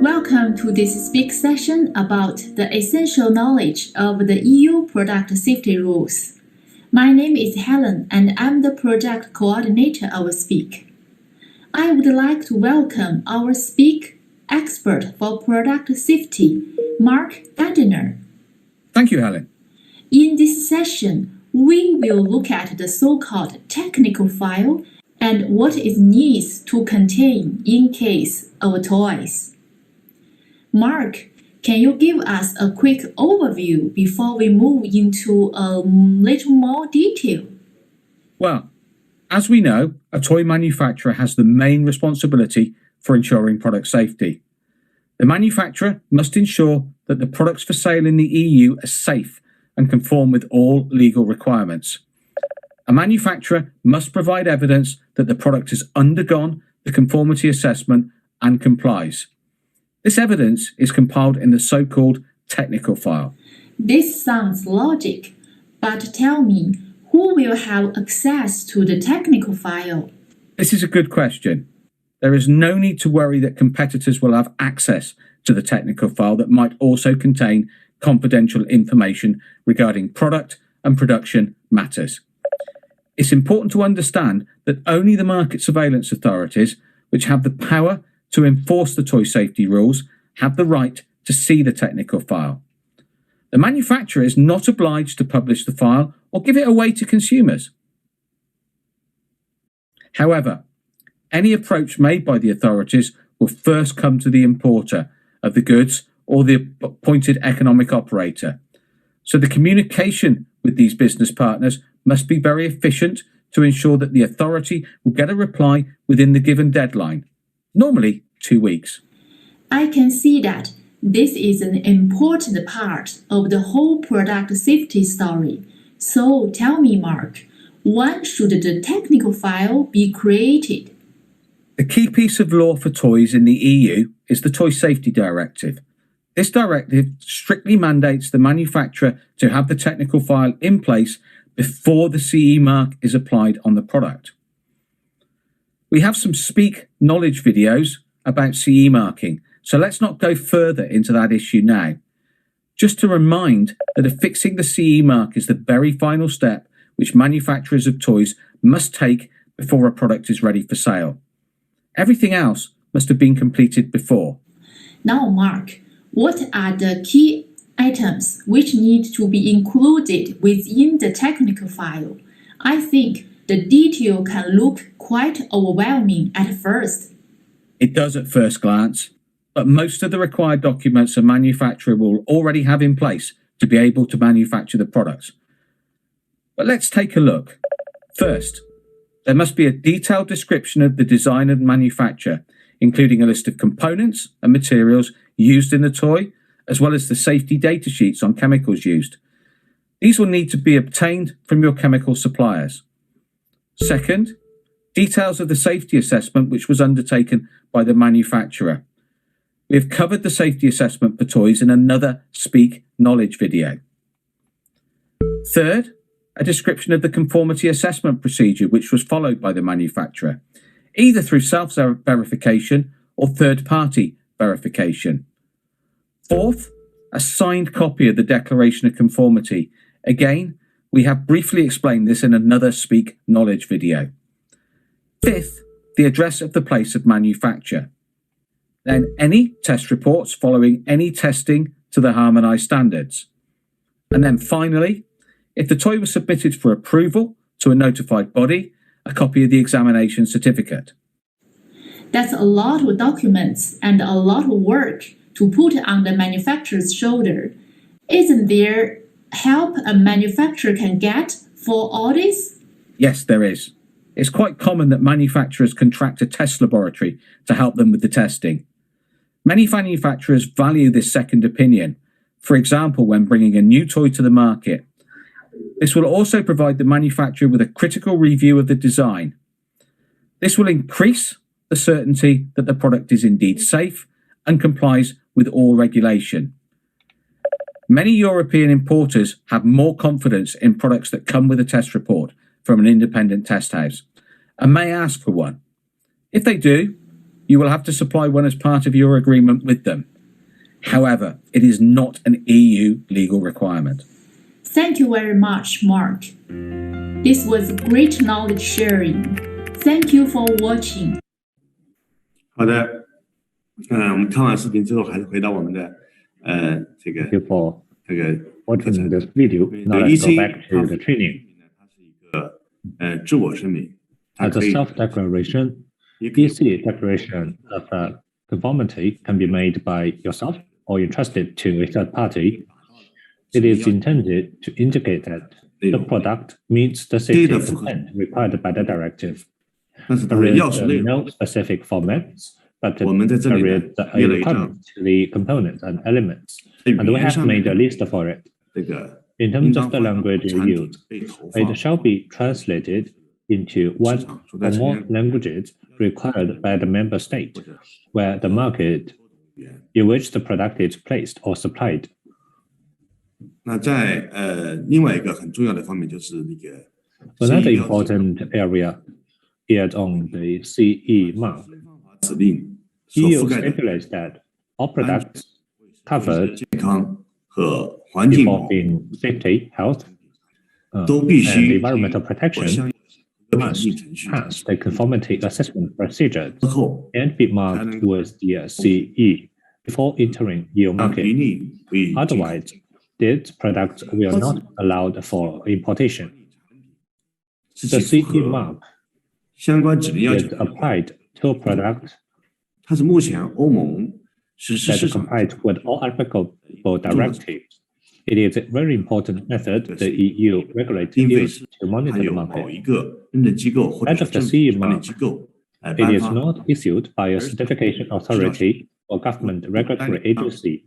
Welcome to this Speak session about the essential knowledge of the EU product safety rules. My name is Helen and I'm the project coordinator of Speak. I would like to welcome our Speak expert for product safety, Mark Gardiner. Thank you, Helen. In this session, we will look at the so-called technical file and what it needs to contain in case of toys. Mark, can you give us a quick overview before we move into a little more detail? Well, As we know, a toy manufacturer has the main responsibility for ensuring product safety. The manufacturer must ensure that the products for sale in the EU are safe and conform with all legal requirements. A manufacturer must provide evidence that the product has undergone the conformity assessment and complies. This evidence is compiled in the so-called technical file. This sounds logic, but tell me, who will have access to the technical file? This is a good question. There is no need to worry that competitors will have access to the technical file that might also contain confidential information regarding product and production matters. It's important to understand that only the market surveillance authorities, which have the power to enforce the toy safety rules, have the right to see the technical file. The manufacturer is not obliged to publish the file or give it away to consumers. However, any approach made by the authorities will first come to the importer of the goods or the appointed economic operator. So the communication with these business partners must be very efficient to ensure that the authority will get a reply within the given deadline, normally 2 weeks. I can see that this is an important part of the whole product safety story. So tell me, Mark, when should the technical file be created? The key piece of law for toys in the EU is the Toy Safety Directive. This directive strictly mandates the manufacturer to have the technical file in place before the CE mark is applied on the product. We have some Speak knowledge videos about CE marking, so let's not go further into that issue now. Just to remind that affixing the CE mark is the very final step which manufacturers of toys must take before a product is ready for sale. Everything else must have been completed before. Now, Mark, what are the key items which need to be included within the technical file? I think the detail can look quite overwhelming at first. It does at first glance, but most of the required documents a manufacturer will already have in place to be able to manufacture the products. But let's take a look. First, there must be a detailed description of the design and manufacture, including a list of components and materials used in the toy, as well as the safety data sheets on chemicals used. These will need to be obtained from your chemical suppliers. Second, details of the safety assessment which was undertaken by the manufacturer. We have covered the safety assessment for toys in another Speak knowledge video. Third, a description of the conformity assessment procedure which was followed by the manufacturer, either through self-verification or third-party verification. Fourth, a signed copy of the Declaration of Conformity. Again, we have briefly explained this in another Speak knowledge video. Fifth, the address of the place of manufacture. Then any test reports following any testing to the harmonized standards. And then finally, if the toy was submitted for approval to a notified body, a copy of the examination certificate. That's a lot of documents and a lot of work to put on the manufacturer's shoulder. Isn't there help a manufacturer can get for all this? Yes, there is. It's quite common that manufacturers contract a test laboratory to help them with the testing. Many manufacturers value this second opinion, for example, when bringing a new toy to the market. This will also provide the manufacturer with a critical review of the design. This will increase the certainty that the product is indeed safe and complies with all regulation. Many European importers have more confidence in products that come with a test report from an independent test house and may ask for one. If they do, you will have to supply one as part of your agreement with them. However, it is not an EU legal requirement. Thank you very much, Mark. This was great knowledge sharing. Thank you for watching. 好的，我们看完视频之后，还是回到我们的这个 Thank you for 这个 watching this video. Now 对 let's go EC back to the training. 它是一个自我声明，它 As a 可以 self-declaration, 也可以 EC declaration of conformity can be made by yourself or entrusted to a third party. It is intended to indicate that the product meets the safety content required by the directive. 但是它 There 的 is 钥匙内容 no specific formats, but 我们在这里 there 呢 is a 列了一张 requirement to the components and elements, 在 and 语 we 言 have 上面 made a list for it. 这个 In 应 terms 当 of the 换到 language 产品 used, 被投 it 放 shall be translated into one 市场所在 or 成 more 员 languages required by the member state 或者 where the market 语言。 in which the product is placed or supplied. 那在另外一个很重要的方面就是那个 Another CE 标志 important area is on the CE mark. 指令所 EU 覆盖的 stipulates that all products covered 健康和环境保护 involving safety, health, 都必 and 须 environmental 或 protection 相应的评 must 定程序 pass the conformity assessment procedures 之后， and be marked with the CE before entering EU 让 market. 渔利不予进口。 Otherwise, these products will not allowed for importation. 是 The 其符 CE 合 mark 相关指令要 is 求的， applied to products 它是目前欧盟实施 that 市场 comply with all applicable directives. It is a very important method the EU regulator 并非 use 是 to 还 monitor the 有某 market. 一个认证机构或者 As 是 of the 政府 CE 管理 mark, 机构来 It 颁 is 发， not issued by a certification authority or government regulatory agency,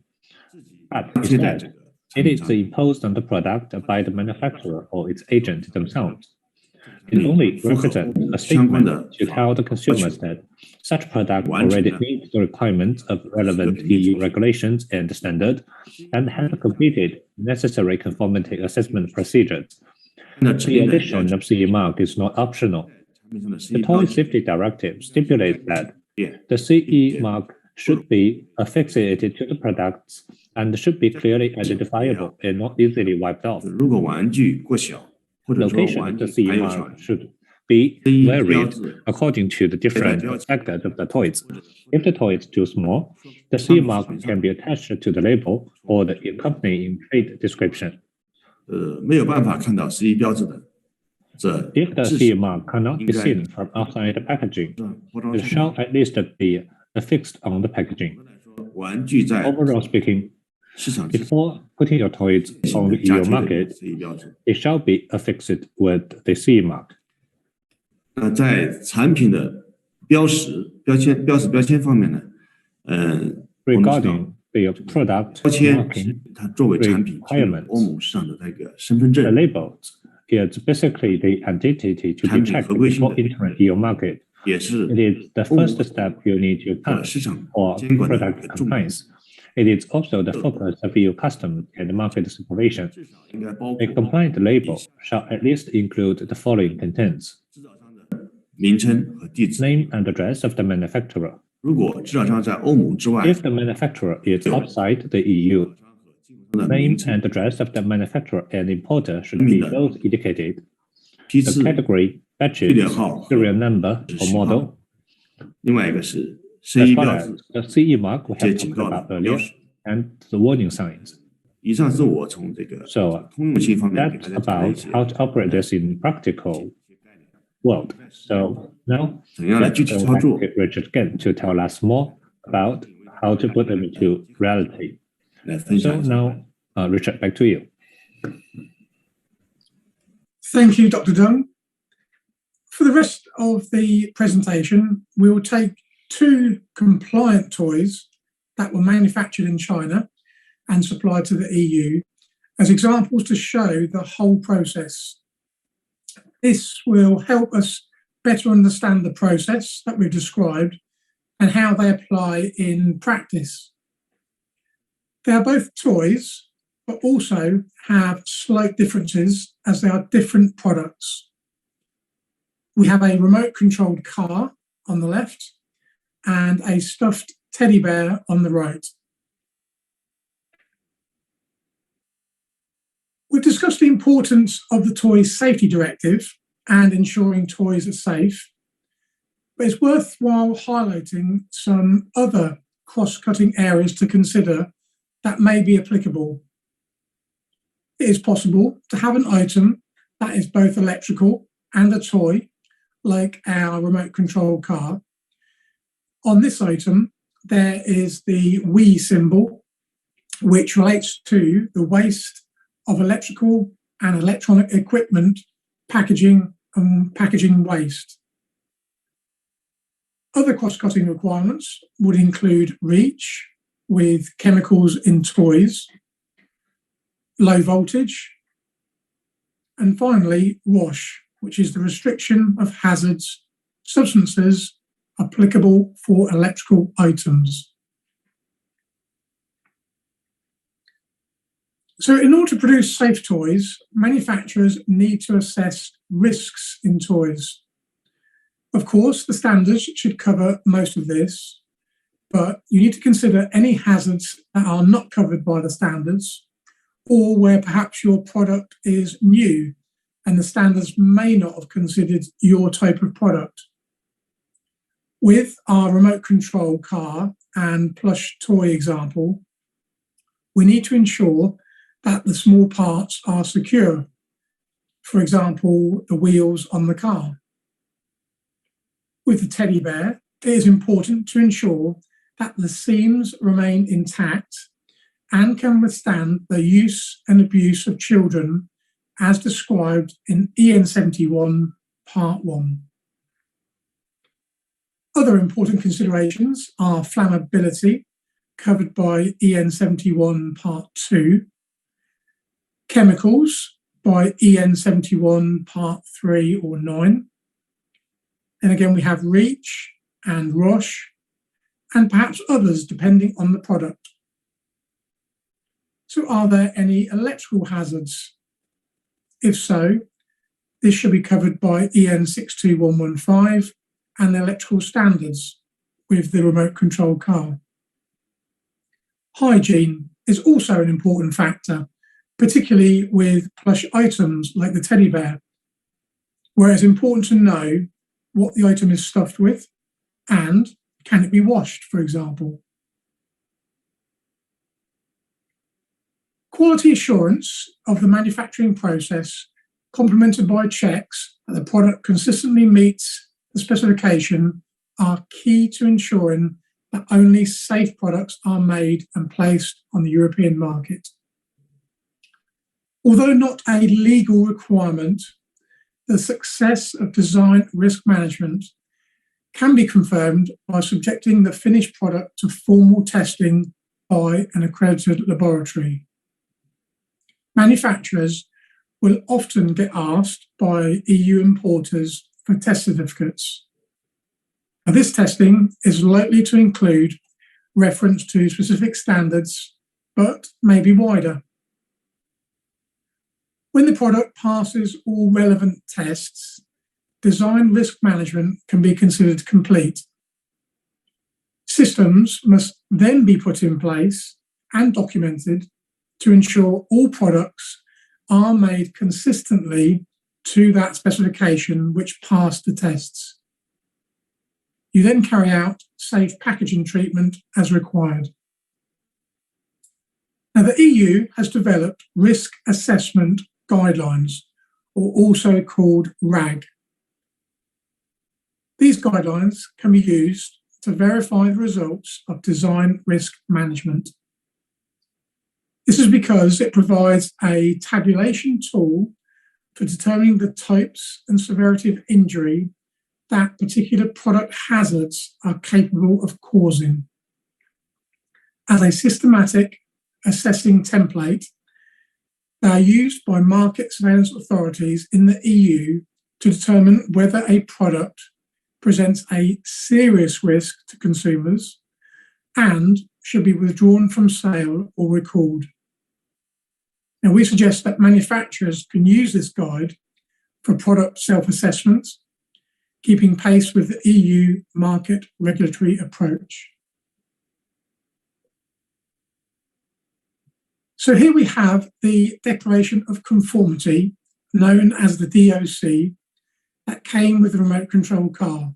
but 发贴在这 instead, 个 it 产品 is 上面。 imposed on the product by the manufacturer or its agent themselves. 产 It 品 only 符合 represents a 相关 statement 的 to 法 tell the 要 consumers 求， that such product 完成 already 了 meets the requirements of relevant 合格评定 EU 程序。 regulations and standard, and has completed necessary conformity assessment procedures. 按照指 The 令的要 addition 求， of CE mark is not optional. 产品上的 The CE 标 Toy 志 Safety Directive stipulates that 店 the CE mark should be affixated to the products and should be clearly identifiable and not easily wiped off. 如果玩具过小，或者说 Location 玩 of the 具 CE 还有小 mark should be 标 varied 志 according to the different 标志 factors of the toys. If the toy is too small, the CE mark can be attached to the label or the accompanying trade description. 没有办法看到 CE 标志的，这 If the 至 CE 少 mark cannot 应 be 该 seen from outside the packaging, 包装 it 上 shall at least be affixed on the packaging. 玩具在 Overall speaking, 市场之 before putting your toys 行 on 的 the 加 EU 贴的 market, CE 标志。 it shall be affixed with the CE mark. 那在产品的标识、标签方面呢，我们知道 Regarding the product 标签 marking, 它作为产品进入 requirements 欧盟市场的那个身份 the 证， labels is basically the identity to be 产品 checked 合规性 before 的 entering EU market. 也是 It is the 欧盟 first step you need to 和 pass 市场 for 监管的 product 一个重点， compliance. It is also the focus of EU customs and market supervision. 至少应该包 A 括 compliant label shall at least include the following contents: 制造商的名称和地址。 name and address of the manufacturer. 如果制造商在欧盟之外， If the manufacturer is outside the EU, 的 name 名称、 and address of the manufacturer and importer should be both indicated. 批 The 次， category, batches, 序列号和 serial number or 型号 model, 另外一个是 as CE well 标 as 志。 the CE mark we 这 have 警 talked 告的 about 标 earlier, 识。 and the warning signs. 以上是我从这个 So 通用性方面给 that's 大家讲了一 about 些 how to operate this in practical world. So now 怎样来 let's 具体 go 操 back 作 to Richard again to tell us more about how to put them into reality. 来分 So 享一下。 now, Richard, back to you. Thank you, Dr. Dung. For the rest of the presentation, we will take two compliant toys that were manufactured in China and supplied to the EU as examples to show the whole process. This will help us better understand the process that we've described and how they apply in practice. They are both toys, but also have slight differences as they are different products. We have a remote-controlled car on the left and a stuffed teddy bear on the right. We've discussed the importance of the Toys Safety Directive and ensuring toys are safe, but it's worthwhile highlighting some other cross-cutting areas to consider that may be applicable. It is possible to have an item that is both electrical and a toy, like our remote-controlled car. On this item, there is the WE symbol, which relates to the waste of electrical and electronic equipment, packaging and packaging waste. Other cross-cutting requirements would include REACH with chemicals in toys, low voltage, and finally WASH, which is the restriction of hazards, substances applicable for electrical items. So in order to produce safe toys, manufacturers need to assess risks in toys. Of course, the standards should cover most of this, but you need to consider any hazards that are not covered by the standards, or where perhaps your product is new and the standards may not have considered your type of product. With our remote control car and plush toy example, we need to ensure that the small parts are secure. For example, the wheels on the car. With the teddy bear, it is important to ensure that the seams remain intact and can withstand the use and abuse of children as described in EN 71 Part 1. Other important considerations are flammability, covered by EN 71 Part 2, chemicals by EN 71 Part 3 or 9, and again we have REACH and WASH, and perhaps others depending on the product. So are there any electrical hazards? If so, this should be covered by EN 62115 and the electrical standards with the remote control car. Hygiene is also an important factor, particularly with plush items like the teddy bear, where it's important to know what the item is stuffed with and can it be washed, for example. Quality assurance of the manufacturing process, complemented by checks that the product consistently meets the specification, are key to ensuring that only safe products are made and placed on the European market. Although not a legal requirement, the success of design risk management can be confirmed by subjecting the finished product to formal testing by an accredited laboratory. Manufacturers will often get asked by EU importers for test certificates. Now, this testing is likely to include reference to specific standards, but may be wider. When the product passes all relevant tests, design risk management can be considered complete. Systems must then be put in place and documented to ensure all products are made consistently to that specification which passed the tests. You then carry out safe packaging treatment as required. Now, the EU has developed risk assessment guidelines, or also called RAG. These guidelines can be used to verify the results of design risk management. This is because it provides a tabulation tool for determining the types and severity of injury that particular product hazards are capable of causing. As a systematic assessing template, they are used by market surveillance authorities in the EU to determine whether a product presents a serious risk to consumers and should be withdrawn from sale or recalled. Now, we suggest that manufacturers can use this guide for product self-assessment, keeping pace with the EU market regulatory approach. So here we have the Declaration of Conformity, known as the DOC, that came with the remote control car.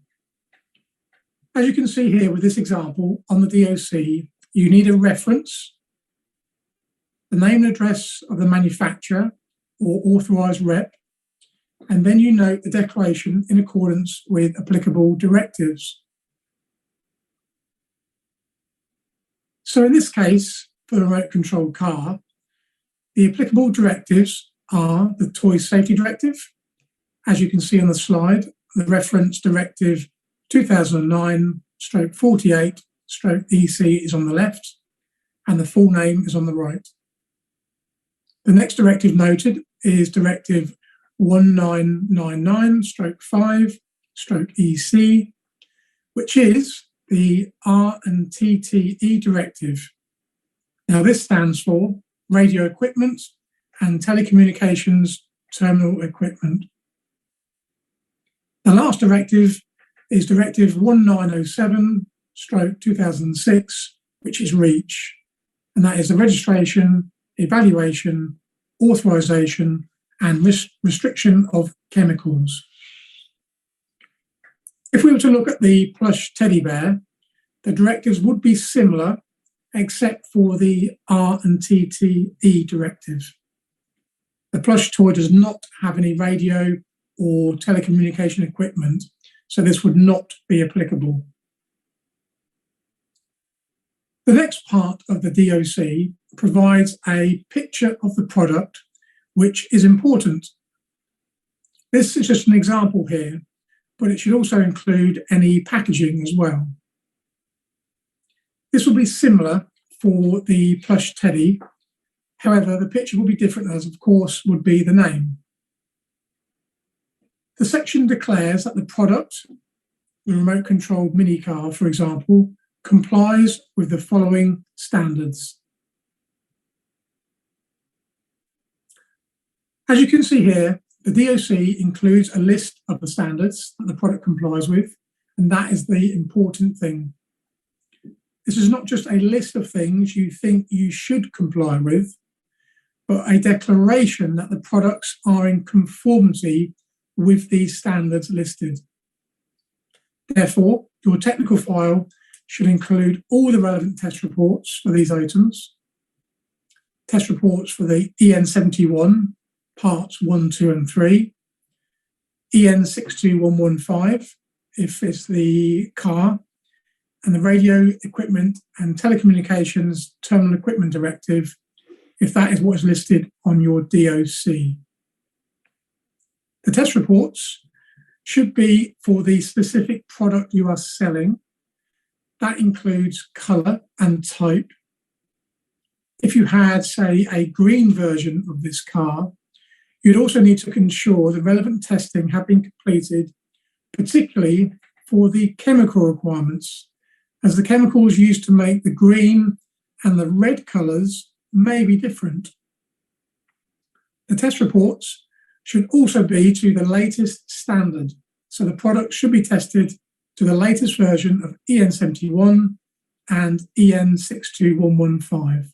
As you can see here with this example, on the DOC, you need a reference, the name and address of the manufacturer or authorised rep, and then you note the declaration in accordance with applicable directives. So in this case, for the remote control car, the applicable directives are the Toy Safety Directive. As you can see on the slide, the reference Directive 2009/48/EC is on the left, and the full name is on the right. The next directive noted is Directive 1999/5/EC, which is the R&TTE Directive. Now, this stands for Radio Equipment and Telecommunications Terminal Equipment. The last directive is Directive 1907/2006, which is REACH, and that is the registration, evaluation, authorization, and restriction of chemicals. If we were to look at the plush teddy bear, the directives would be similar, except for the R&TTE directive. The plush toy does not have any radio or telecommunication equipment, so this would not be applicable. The next part of the DOC provides a picture of the product, which is important. This is just an example here, but it should also include any packaging as well. This will be similar for the plush teddy. However, the picture will be different, as of course would be the name. The section declares that the product, the remote controlled mini car, for example, complies with the following standards. As you can see here, the DOC includes a list of the standards that the product complies with, and that is the important thing. This is not just a list of things you think you should comply with, but a declaration that the products are in conformity with these standards listed. Therefore, your technical file should include all the relevant test reports for these items, test reports for the EN71, parts 1, 2, and 3, EN62115, if it's the car, and the Radio Equipment and Telecommunications Terminal Equipment Directive, if that is what is listed on your DOC. The test reports should be for the specific product you are selling. That includes colour and type. If you had, say, a green version of this car, you'd also need to ensure the relevant testing had been completed, particularly for the chemical requirements, as the chemicals used to make the green and the red colours may be different. The test reports should also be to the latest standard, so the product should be tested to the latest version of EN71 and EN62115.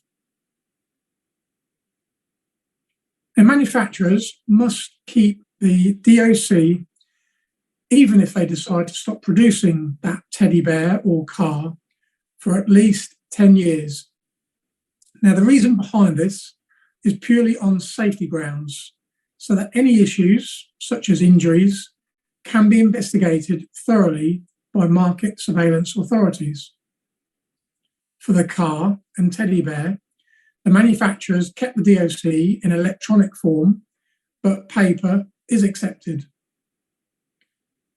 And manufacturers must keep the DOC even if they decide to stop producing that teddy bear or car for at least 10 years. Now, the reason behind this is purely on safety grounds, so that any issues, such as injuries, can be investigated thoroughly by market surveillance authorities. For the car and teddy bear, the manufacturers kept the DOC in electronic form, but paper is accepted.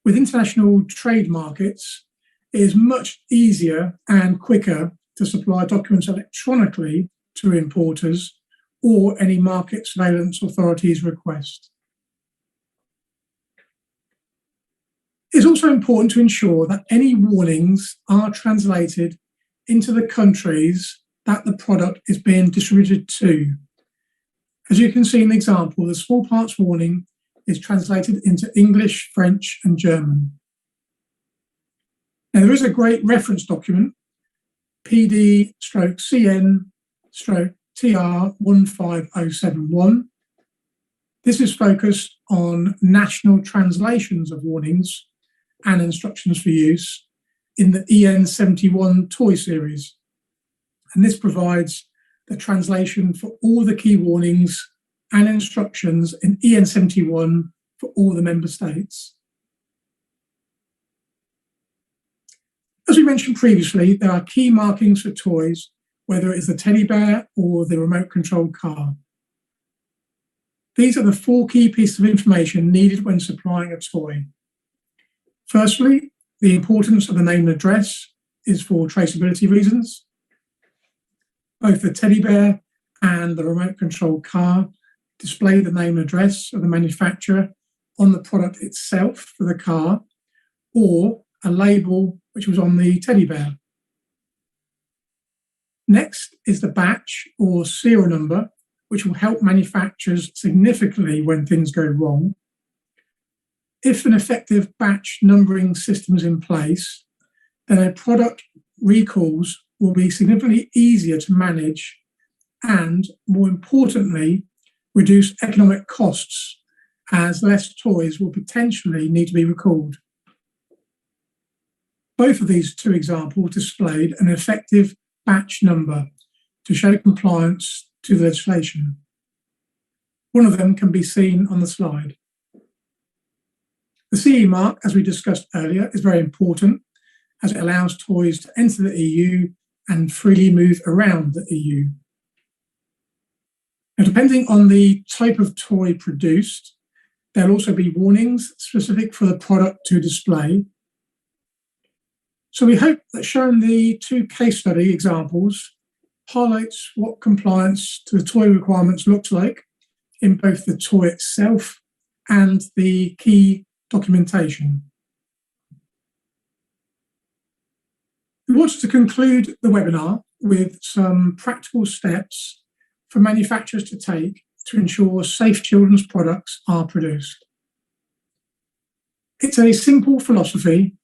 With international trade markets, it is much easier and quicker to supply documents electronically to importers or any market surveillance authorities request. It's also important to ensure that any warnings are translated into the countries that the product is being distributed to. As you can see in the example, the small parts warning is translated into English, French, and German. Now, there is a great reference document, PD/CN/TR15071. This is focused on national translations of warnings and instructions for use in the EN71 toy series. And this provides the translation for all the key warnings and instructions in EN71 for all the member states. As we mentioned previously, there are key markings for toys, whether it is the teddy bear or the remote controlled car. These are the 4 key pieces of information needed when supplying a toy. Firstly, the importance of the name and address is for traceability reasons. Both the teddy bear and the remote control car display the name and address of the manufacturer on the product itself for the car, or a label which was on the teddy bear. Next is the batch or serial number, which will help manufacturers significantly when things go wrong. If an effective batch numbering system is in place, then a product recalls will be significantly easier to manage and, more importantly, reduce economic costs, as less toys will potentially need to be recalled. Both of these 2 examples displayed an effective batch number to show compliance to the legislation. One of them can be seen on the slide. The CE mark, as we discussed earlier, is very important as it allows toys to enter the EU and freely move around the EU. Now, depending on the type of toy produced, there'll also be warnings specific for the product to display. So we hope that showing the 2 case study examples highlights what compliance to the toy requirements looks like in both the toy itself and the key documentation. We wanted to conclude the webinar with some practical steps for manufacturers to take to ensure safe children's products are produced. It's a simple philosophy,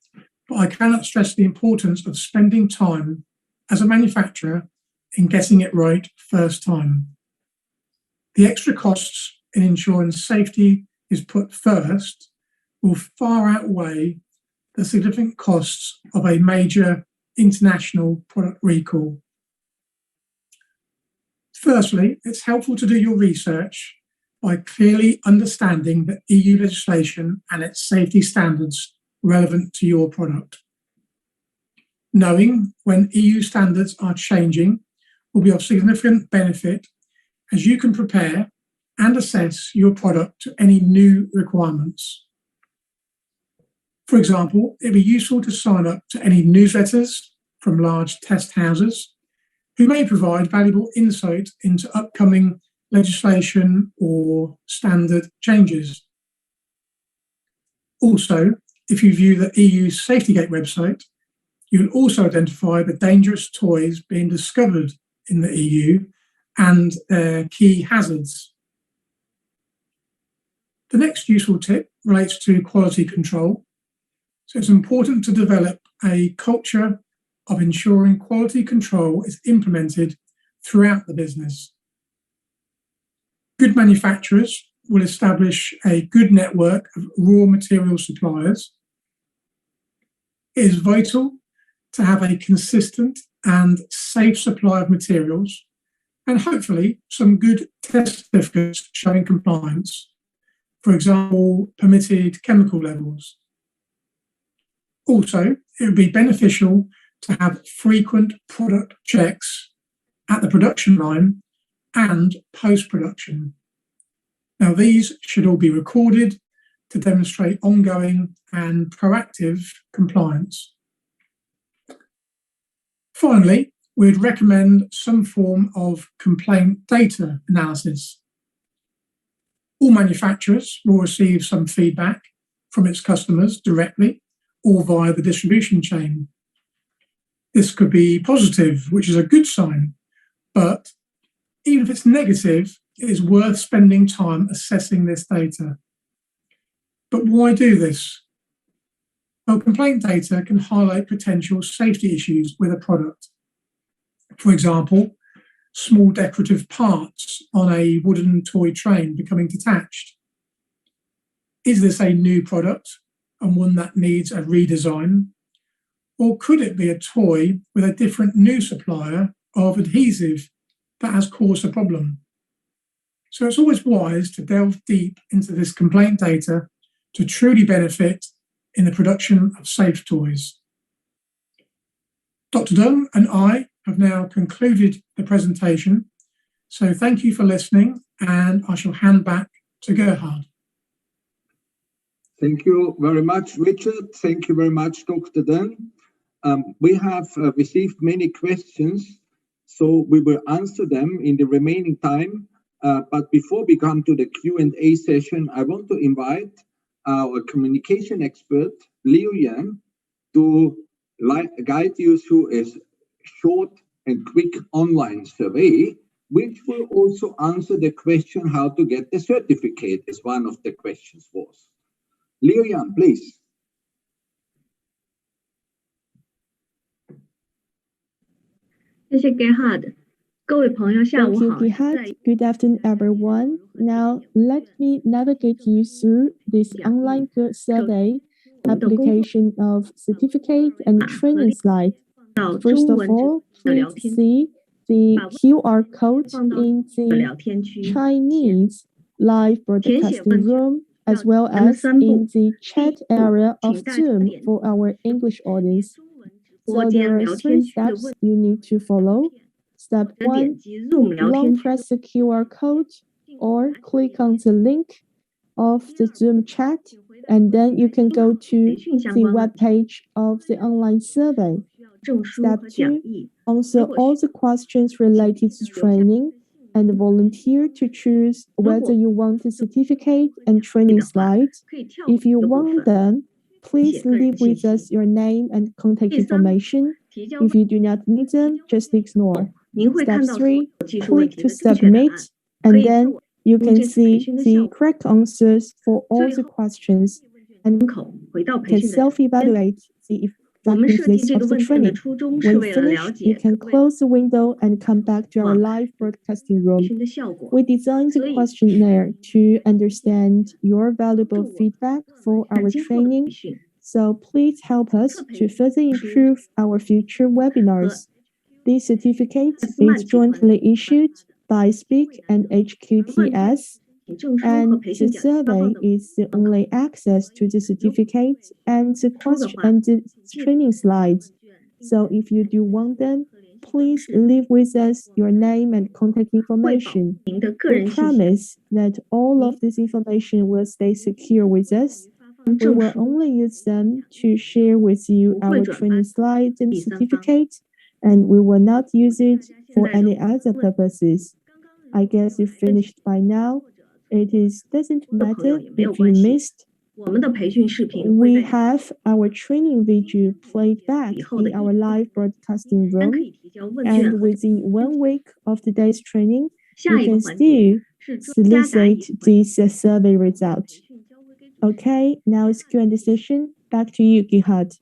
but I cannot stress the importance of spending time as a manufacturer in getting it right first time. The extra costs in ensuring safety is put first will far outweigh the significant costs of a major international product recall. Firstly, it's helpful to do your research by clearly understanding the EU legislation and its safety standards relevant to your product. Knowing when EU standards are changing will be of significant benefit as you can prepare and assess your product to any new requirements. For example, it'd be useful to sign up to any newsletters from large test houses who may provide valuable insight into upcoming legislation or standard changes. Also, if you view the EU SafetyGate website, you'll also identify the dangerous toys being discovered in the EU and their key hazards. The next useful tip relates to quality control. So it's important to develop a culture of ensuring quality control is implemented throughout the business. Good manufacturers will establish a good network of raw material suppliers. It is vital to have a consistent and safe supply of materials and hopefully some good test certificates showing compliance, for example, permitted chemical levels. Also, it would be beneficial to have frequent product checks at the production line and post-production. Now, these should all be recorded to demonstrate ongoing and proactive compliance. Finally, we'd recommend some form of complaint data analysis. All manufacturers will receive some feedback from its customers directly or via the distribution chain. This could be positive, which is a good sign, but even if it's negative, it is worth spending time assessing this data. But why do this? Well, complaint data can highlight potential safety issues with a product. For example, small decorative parts on a wooden toy train becoming detached. Is this a new product and one that needs a redesign? Or could it be a toy with a different new supplier of adhesive that has caused a problem? So it's always wise to delve deep into this complaint data to truly benefit in the production of safe toys. Dr. Dunn and I have now concluded the presentation. So thank you for listening, and I shall hand back to Gerhard. Thank you very much, Richard. Thank you very much, Dr. Deng. We have received many questions, so we will answer them in the remaining time. But before we come to the Q&A session, I want to invite our communication expert, Liu Yan, to guide you through a short and quick online survey, which will also answer the question how to get the certificate, as one of the questions was. Liu Yan, please. Thank you, Gerhard. Good afternoon, everyone. Now, let me navigate you through this online survey application of certificate and training slide. First of all, please see the QR code in the Chinese live broadcasting room, as well as in the chat area of Zoom for our English audience. So there are 3 steps you need to follow. Step 1, long press the QR code or click on the link of the Zoom chat, and then you can go to the web page of the online survey. Step 2, answer all the questions related to training and volunteer to choose whether you want a certificate and training slides. If you want them, please leave with us your name and contact information. If you do not need them, just ignore. Step 3, click to submit, and then you can see the correct answers for all the questions and can self-evaluate the effectiveness of the training. When finished, you can close the window and come back to our live broadcasting room. We designed the questionnaire to understand your valuable feedback for our training, so please help us to further improve our future webinars. This certificate is jointly issued by Speak and HQTS, and the survey is the only access to the certificate and the question and the training slides. So if you do want them, please leave with us your name and contact information. We promise that all of this information will stay secure with us. We will only use them to share with you our training slides and certificates, and we will not use it for any other purposes. I guess you finished by now. Doesn't matter if you missed. We have our training video played back in our live broadcasting room, and within 1 week of today's training, you can still solicit this survey result. Okay, now it's Q&A session. Back to you, Gerhard.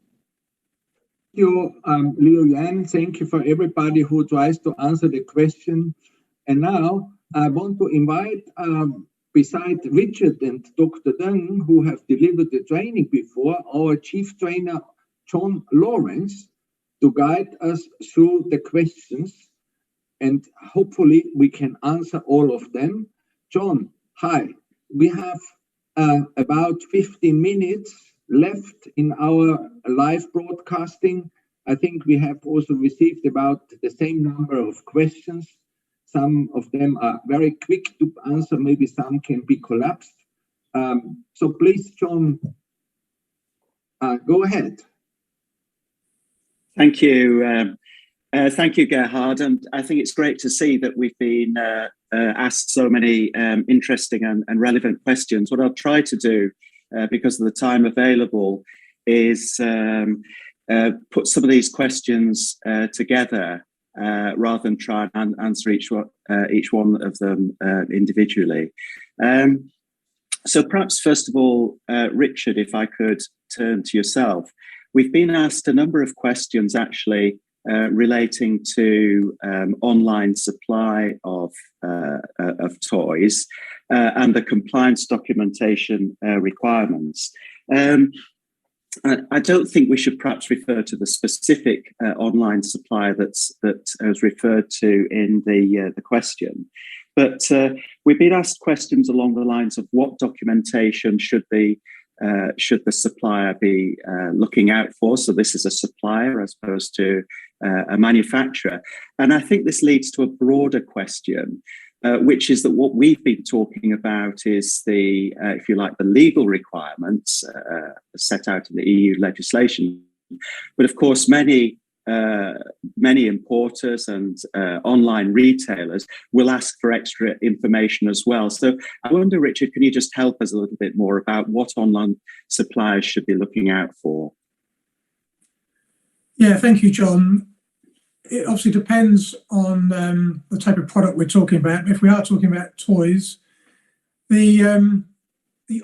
Thank you, Liu Yan. Thank you for everybody who tries to answer the question. And now I want to invite, beside Richard and Dr. Deng, who have delivered the training before, our chief trainer, John Lawrence, to guide us through the questions. And hopefully we can answer all of them. John, hi. We have about 15 minutes left in our live broadcasting. I think we have also received about the same number of questions. Some of them are very quick to answer. Maybe some can be collapsed. So please, John, go ahead. Thank you. Thank you, Gerhard. And I think it's great to see that we've been asked so many interesting and relevant questions. What I'll try to do, because of the time available, is put some of these questions together rather than try and answer each one of them individually. So perhaps first of all, Richard, if I could turn to yourself. We've been asked a number of questions actually relating to online supply of toys and the compliance documentation requirements. I don't think we should perhaps refer to the specific online supply that was referred to in the question, but we've been asked questions along the lines of what documentation should the supplier be looking out for. So this is a supplier as opposed to a manufacturer. And I think this leads to a broader question which is that what we've been talking about is the, if you like, the legal requirements set out in the EU legislation. But of course, many importers and online retailers will ask for extra information as well. So I wonder, Richard, can you just help us a little bit more about what online suppliers should be looking out for? Yeah, thank you, John. It obviously depends on the type of product we're talking about. If we are talking about toys, the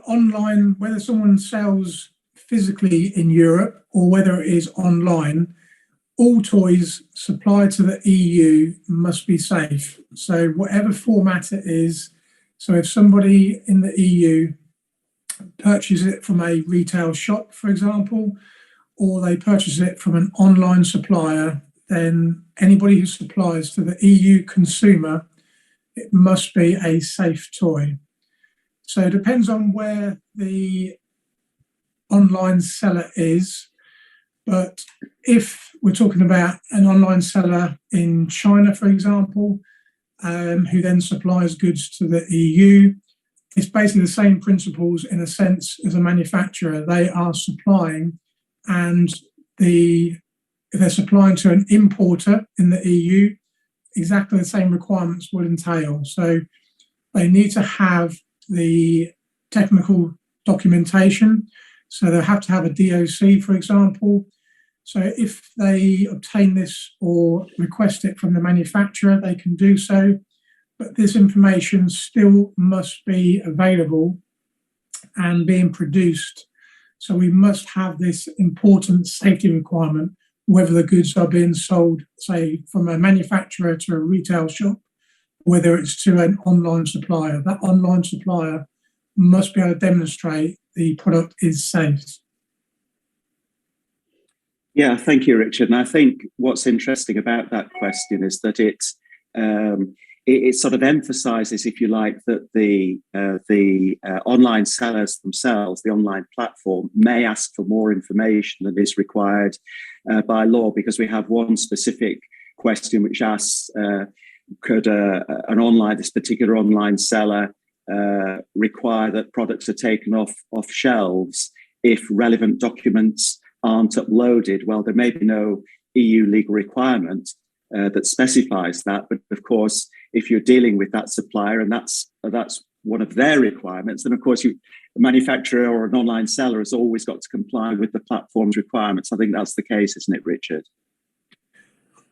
online, whether someone sells physically in Europe or whether it is online, all toys supplied to the EU must be safe. So whatever format it is, so if somebody in the EU purchases it from a retail shop, for example, or they purchase it from an online supplier, then anybody who supplies to the EU consumer, it must be a safe toy. So it depends on where the online seller is. But if we're talking about an online seller in China, for example, who then supplies goods to the EU, it's basically the same principles in a sense as a manufacturer. They are supplying, and if they're supplying to an importer in the EU, exactly the same requirements would entail. So they need to have the technical documentation. So they'll have to have a DOC, for example. So if they obtain this or request it from the manufacturer, they can do so. But this information still must be available and being produced. So we must have this important safety requirement, whether the goods are being sold, say, from a manufacturer to a retail shop, whether it's to an online supplier. That online supplier must be able to demonstrate the product is safe. Yeah, thank you, Richard. And I think what's interesting about that question is that it sort of emphasises, if you like, that the online sellers themselves, the online platform, may ask for more information than is required by law, because we have one specific question which asks, could this particular online seller require that products are taken off shelves if relevant documents aren't uploaded? Well, there may be no EU legal requirement that specifies that, but of course, if you're dealing with that supplier and that's one of their requirements, then of course a manufacturer or an online seller has always got to comply with the platform's requirements. I think that's the case, isn't it, Richard?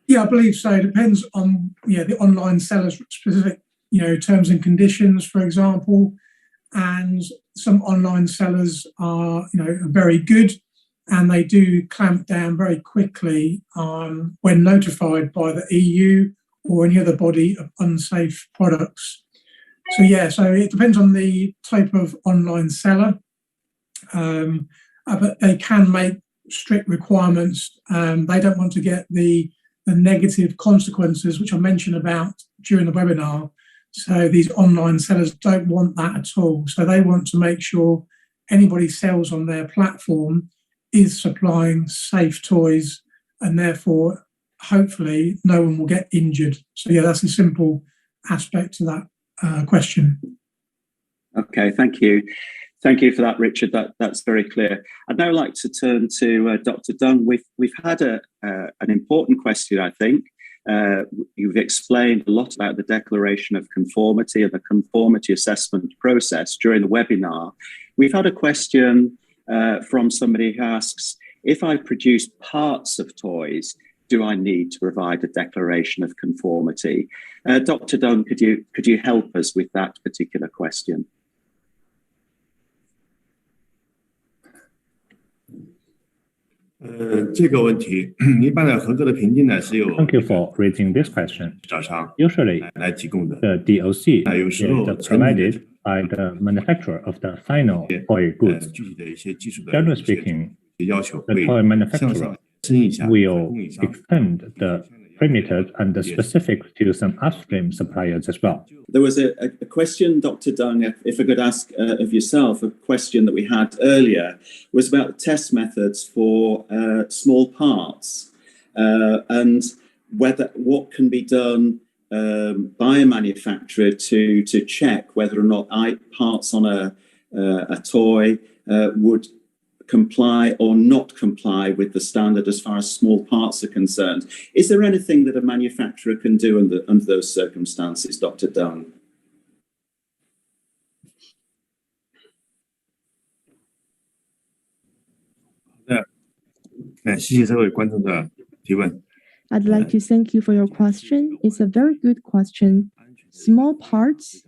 Yeah, I believe so. It depends on the online seller's specific terms and conditions, for example. And some online sellers are very good, and they do clamp down very quickly when notified by the EU or any other body of unsafe products. So it depends on the type of online seller, but they can make strict requirements. They don't want to get the negative consequences, which I mentioned about during the webinar. So these online sellers don't want that at all. So they want to make sure anybody sells on their platform is supplying safe toys, and therefore, hopefully, no one will get injured. So that's a simple aspect to that question. Okay, thank you. Thank you for that, Richard. That's very clear. I'd now like to turn to Dr. Dunn. We've had an important question, I think. You've explained a lot about the declaration of conformity and the conformity assessment process during the webinar. We've had a question from somebody who asks, if I produce parts of toys, do I need to provide a declaration of conformity? Dr. Dunn, could you help us with that particular question? Thank you for raising this question. Usually, the DOC is provided by the manufacturer of the final toy goods. Generally speaking, the toy manufacturer will extend the parameters and the specifics to some upstream suppliers as well. There was a question, Dr. Dung, if I could ask of yourself, a question that we had earlier was about test methods for small parts and what can be done by a manufacturer to check whether or not parts on a toy would comply or not comply with the standard as far as small parts are concerned. Is there anything that a manufacturer can do under those circumstances, Dr. Dunn? I'd like to thank you for your question. It's a very good question. Small parts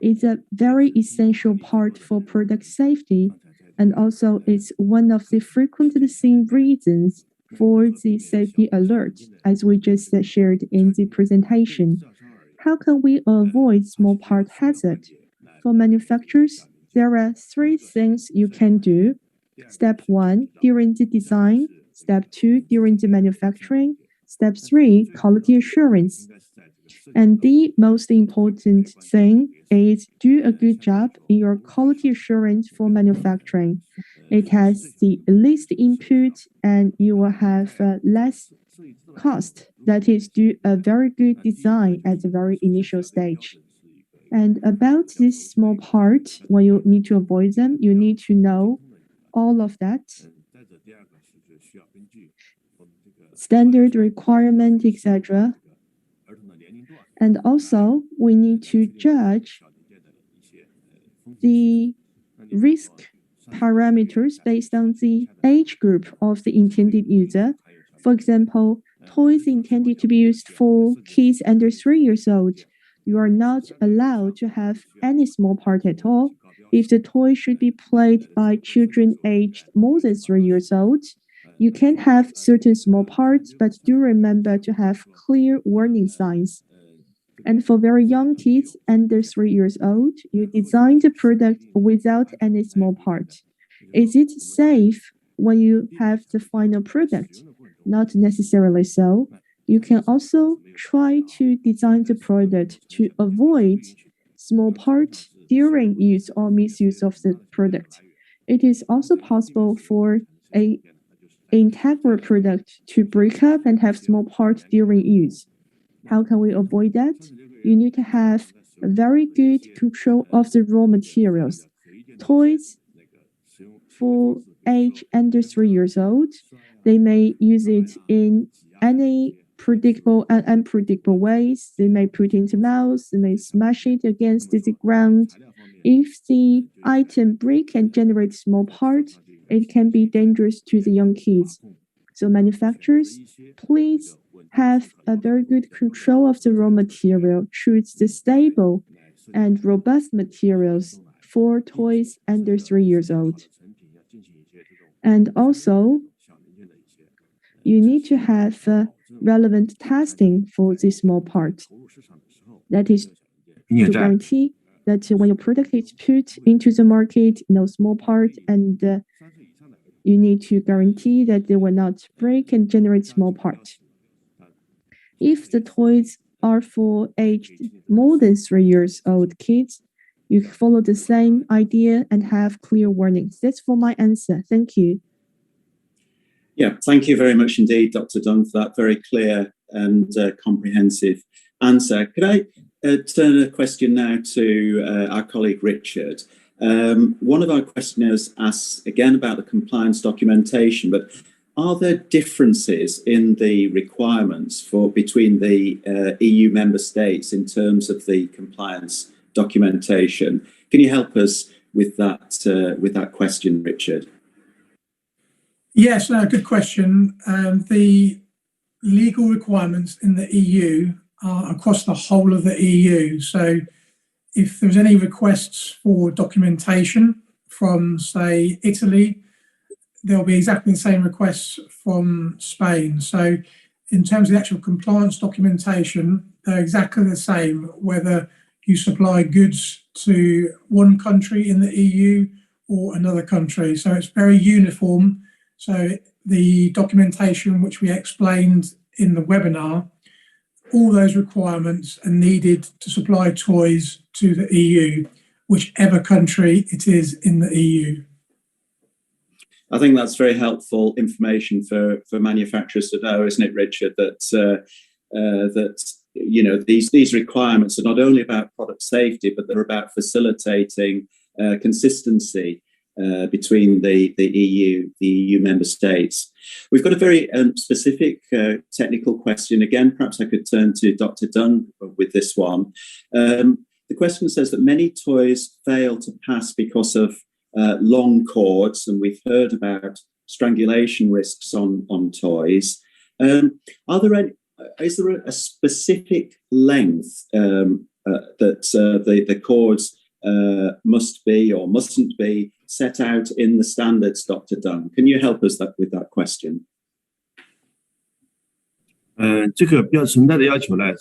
is a very essential part for product safety, and also it's one of the frequently seen reasons for the safety alert, as we just shared in the presentation. How can we avoid small part hazard? For manufacturers, there are 3 things you can do. Step 1, during the design. Step 2, during the manufacturing. Step 3, quality assurance. And the most important thing is do a good job in your quality assurance for manufacturing. It has the least input and you will have less cost. That is, do a very good design at the very initial stage. And about this small part, when you need to avoid them, you need to know all of that. Standard requirement, etc. And also, we need to judge the risk parameters based on the age group of the intended user. For example, toys intended to be used for kids under 3 years old. You are not allowed to have any small part at all. If the toy should be played by children aged more than 3 years old, you can have certain small parts, but do remember to have clear warning signs. And for very young kids under 3 years old, you design the product without any small part. Is it safe when you have the final product? Not necessarily so. You can also try to design the product to avoid small parts during use or misuse of the product. It is also possible for an integral product to break up and have small parts during use. How can we avoid that? You need to have a very good control of the raw materials. Toys for age under 3 years old, they may use it in any predictable and unpredictable ways. They may put it into mouth, they may smash it against the ground. If the item break and generate small parts, it can be dangerous to the young kids. So manufacturers, please have a very good control of the raw material. Choose the stable and robust materials for toys under 3 years old. And also, you need to have relevant testing for this small part. That is to guarantee that when your product is put into the market, no small part, and you need to guarantee that they will not break and generate small parts. If the toys are for aged more than 3 years old kids, you follow the same idea and have clear warnings. That's for my answer. Thank you. Yeah, thank you very much indeed, Dr. Dunn, for that very clear and comprehensive answer. Could I turn a question now to our colleague Richard? One of our questioners asks again about the compliance documentation, but are there differences in the requirements between the EU member states in terms of the compliance documentation? Can you help us with that question, Richard? Yes, good question. The legal requirements in the EU are across the whole of the EU. So if there's any requests for documentation from, say, Italy, there'll be exactly the same requests from Spain. So in terms of the actual compliance documentation, they're exactly the same, whether you supply goods to one country in the EU or another country. So it's very uniform. So the documentation which we explained in the webinar, all those requirements are needed to supply toys to the EU, whichever country it is in the EU. I think that's very helpful information for manufacturers to know, isn't it, Richard? That these requirements are not only about product safety, but they're about facilitating consistency between the EU member states. We've got a very specific technical question. Again, perhaps I could turn to Dr. Dunn with this one. The question says that many toys fail to pass because of long cords, and we've heard about strangulation risks on toys. Is there a specific length that the cords must be or mustn't be set out in the standards, Dr. Dunn? Can you help us with that question? 这个标存在的要求呢，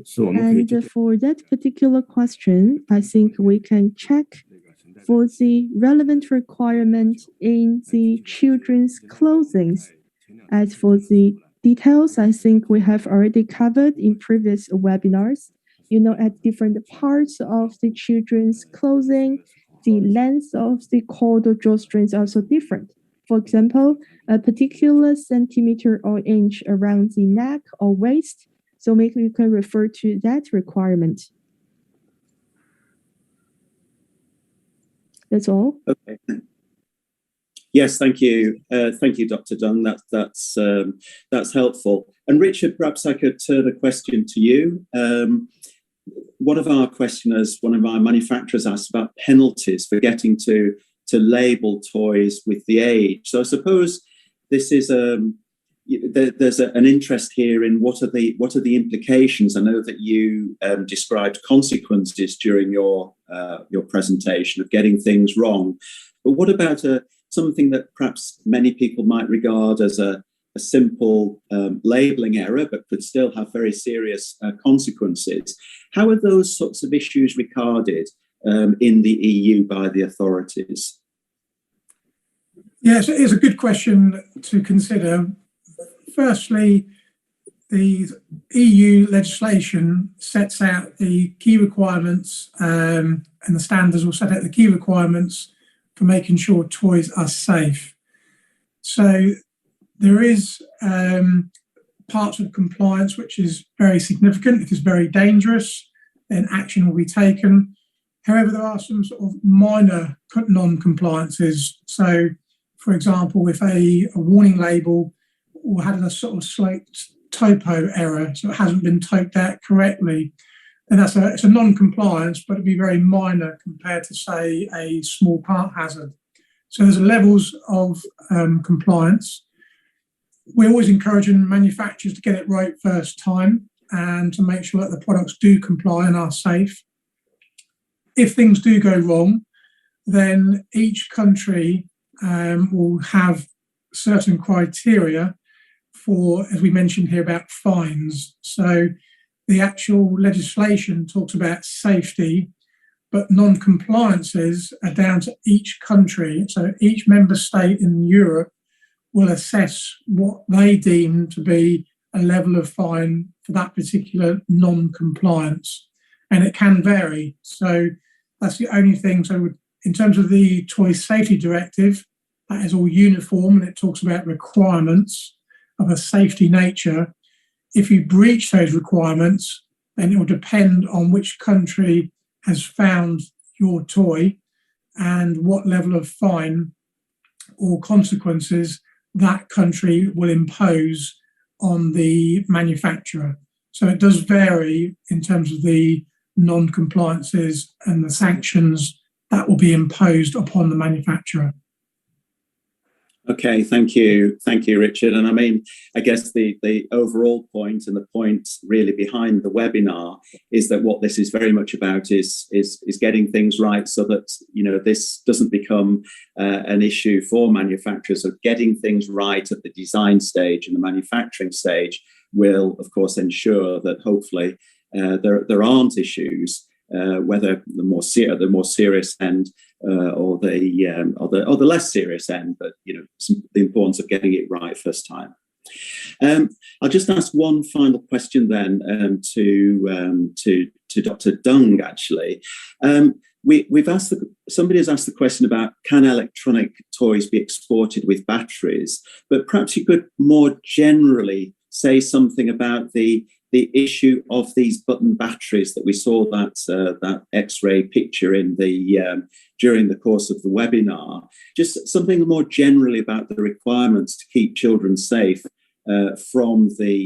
是我们可以。And for that particular question, I think we can check for the relevant requirement in the children's clothing. As for the details, I think we have already covered in previous webinars. At different parts of the children's clothing, the length of the cord or drawstrings are also different. For example, a particular centimeter or inch around the neck or waist. So maybe you can refer to that requirement. That's all. Okay. Yes, thank you. Thank you, Dr. Dunn. That's helpful. And Richard, perhaps I could turn a question to you. One of our questioners, one of our manufacturers asked about penalties for getting to label toys with the age. So I suppose this is there's an interest here in what are the implications. I know that you described consequences during your presentation of getting things wrong, but what about something that perhaps many people might regard as a simple labeling error, but could still have very serious consequences? How are those sorts of issues regarded in the EU by the authorities? Yes, it is a good question to consider. Firstly, the EU legislation sets out the key requirements, and the standards will set out the key requirements for making sure toys are safe. So there is parts of compliance which is very significant. If it's very dangerous, then action will be taken. However, there are some sort of minor non-compliances. So, for example, if a warning label had a sort of slight typo error, so it hasn't been typed out correctly, then it's a non-compliance, but it'd be very minor compared to, say, a small part hazard. So there's levels of compliance. We're always encouraging manufacturers to get it right first time and to make sure that the products do comply and are safe. If things do go wrong, then each country will have certain criteria for, as we mentioned here, about fines. So the actual legislation talks about safety, but non-compliances are down to each country. So each member state in Europe will assess what they deem to be a level of fine for that particular non-compliance. And it can vary. So that's the only thing. So in terms of the Toy Safety Directive, that is all uniform and it talks about requirements of a safety nature. If you breach those requirements, then it will depend on which country has found your toy and what level of fine or consequences that country will impose on the manufacturer. So it does vary in terms of the non-compliances and the sanctions that will be imposed upon the manufacturer. Okay, thank you, Richard. And I mean, I guess the overall point and the point really behind the webinar is that what this is very much about is getting things right so that this doesn't become an issue for manufacturers. So getting things right at the design stage and the manufacturing stage will, of course, ensure that hopefully there aren't issues. Whether the more serious end or the less serious end, but the importance of getting it right first time. I'll just ask one final question then to Dr. Dung. Actually, somebody has asked the question about can electronic toys be exported with batteries, but perhaps you could more generally say something about the the issue of these button batteries that we saw that X-ray picture in the during the course of the webinar. Just something more generally about the requirements to keep children safe from the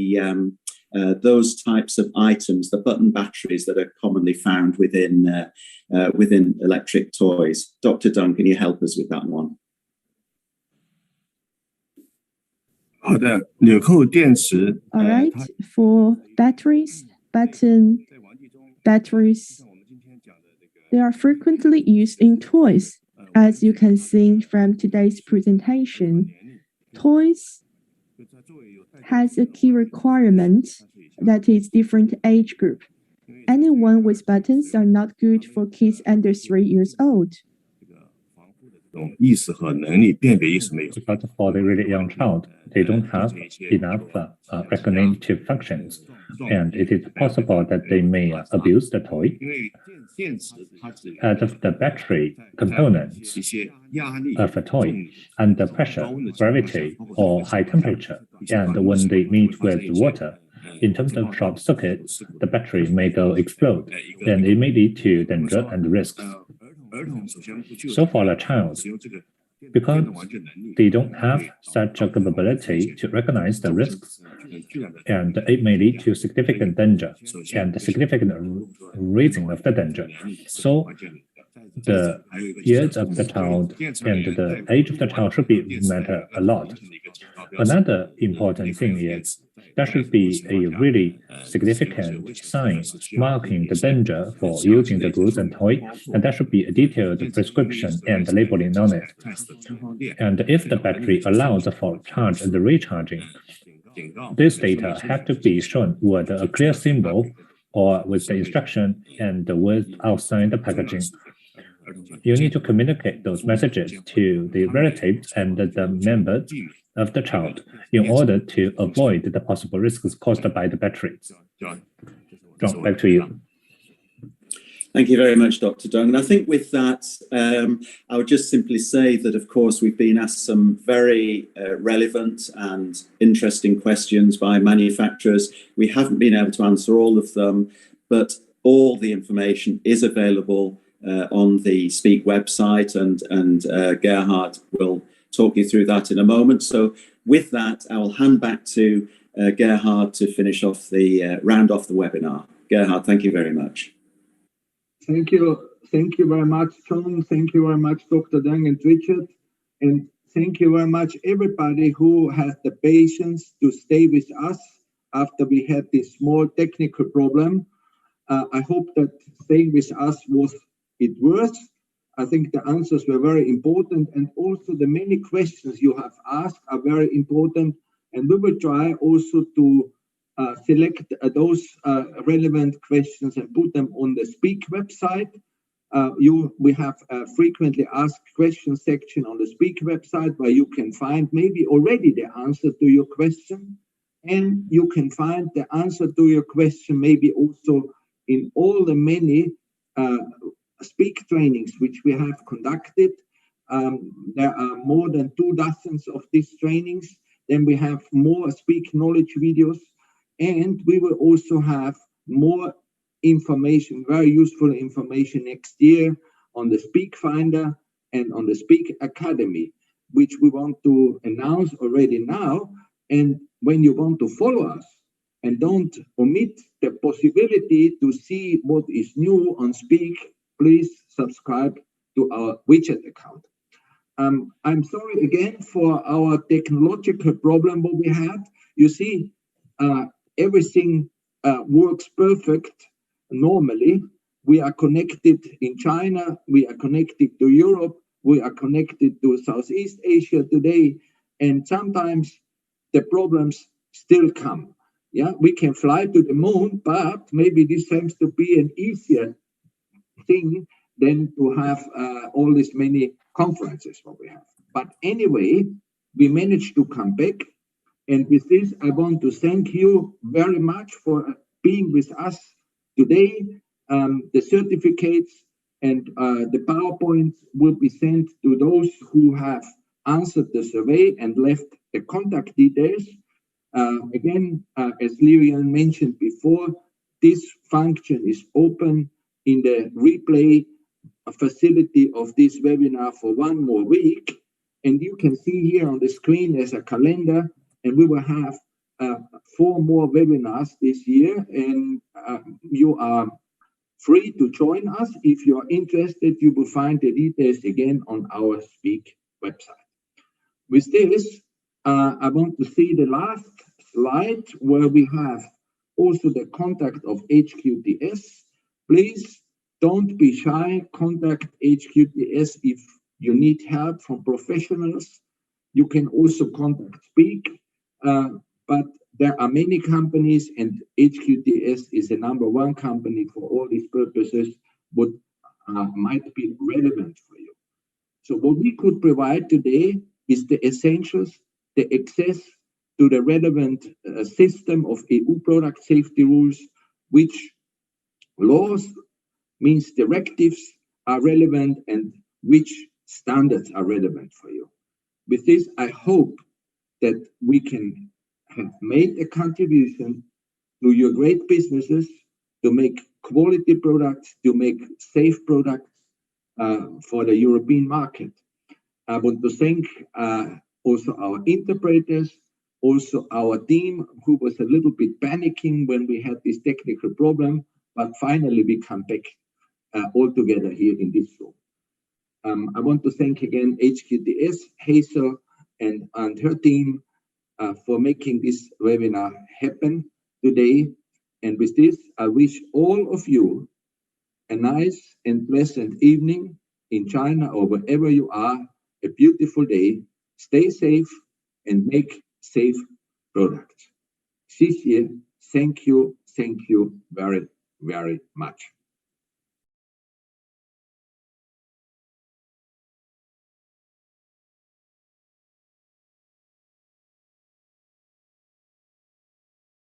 those types of items, the button batteries that are commonly found within within electric toys. Dr. Dunn, can you help us with that one? 好的，纽扣电池。 All right, for batteries, button batteries, they are frequently used in toys. As you can see from today's presentation, toys has a key requirement that is different age group. Anyone with buttons are not good for kids under 3 years old. 意识和能力辨别意识没有。 But for the really young child, they don't have enough recognitive functions, and it is possible that they may abuse the toy. 因为电池它只 As of the battery components 一些压力 of a toy under pressure, gravity, or high temperature, and when they meet with water, in terms of short circuits, the battery may go explode, and it may lead to danger and risks. 儿童首先不具有 So for a child, 使用这个 because they don't have such a capability to recognize the risks, and it may lead to significant danger and significant raising of the danger. So the years of the child and the age of the child should be matter a lot. Another important thing is there should be a really significant sign marking the danger for using the goods and toy, and there should be a detailed prescription and labeling on it. And if the battery allows for charge and recharging, this data have to be shown with a clear symbol or with the instruction and with outside the packaging. You need to communicate those messages to the relatives and the members of the child in order to avoid the possible risks caused by the batteries. John, back to you. Thank you very much, Dr. Dung. And I think with that, I would just simply say that, of course, we've been asked some very relevant and interesting questions by manufacturers. We haven't been able to answer all of them, but all the information is available on the Speak website, and Gerhard will talk you through that in a moment. So with that, I will hand back to Gerhard to finish off the round off the webinar. Gerhard, thank you very much. Thank you very much, John. Thank you very much, Dr. Dung and Richard. And thank you very much, everybody who has the patience to stay with us after we had this small technical problem. I hope that staying with us was it worth. I think the answers were very important, and also the many questions you have asked are very important. And we will try also to select those relevant questions and put them on the Speak website. We have a frequently asked questions section on the Speak website where you can find maybe already the answer to your question, and you can find the answer to your question maybe also in all the many Speak trainings which we have conducted. There are more than 24 of these trainings. Then we have more Speak knowledge videos, and we will also have more information, very useful information next year on the Speak Finder and on the Speak Academy, which we want to announce already now. And when you want to follow us and don't omit the possibility to see what is new on Speak, please subscribe to our widget account. I'm sorry again for our technological problem what we had. You see, everything works perfect normally. We are connected in China, we are connected to Europe, we are connected to Southeast Asia today, and sometimes the problems still come. Yeah, we can fly to the moon, but maybe this seems to be an easier thing than to have all these many conferences what we have. But anyway, we managed to come back. And with this, I want to thank you very much for being with us today. The certificates and the PowerPoints will be sent to those who have answered the survey and left the contact details. Again, as Lilian mentioned before, this function is open in the replay facility of this webinar for 1 more week. And you can see here on the screen there's a calendar, and we will have 4 more webinars this year. And you are free to join us. If you are interested, you will find the details again on our Speak website. With this, I want to see the last slide where we have also the contact of HQTS. Please don't be shy. Contact HQTS if you need help from professionals. You can also contact Speak, but there are many companies, and HQTS is the #1 company for all these purposes, what might be relevant for you. So what we could provide today is the essentials, the access to the relevant system of EU product safety rules, which laws means directives are relevant and which standards are relevant for you. With this, I hope that we can have made a contribution to your great businesses to make quality products, to make safe products for the European market. I want to thank also our interpreters, also our team, who was a little bit panicking when we had this technical problem, but finally we come back all together here in this room. I want to thank again HQTS, Hazel, and her team for making this webinar happen today. And with this, I wish all of you a nice and pleasant evening in China or wherever you are, a beautiful day. Stay safe and make safe products. Thank you very, very much.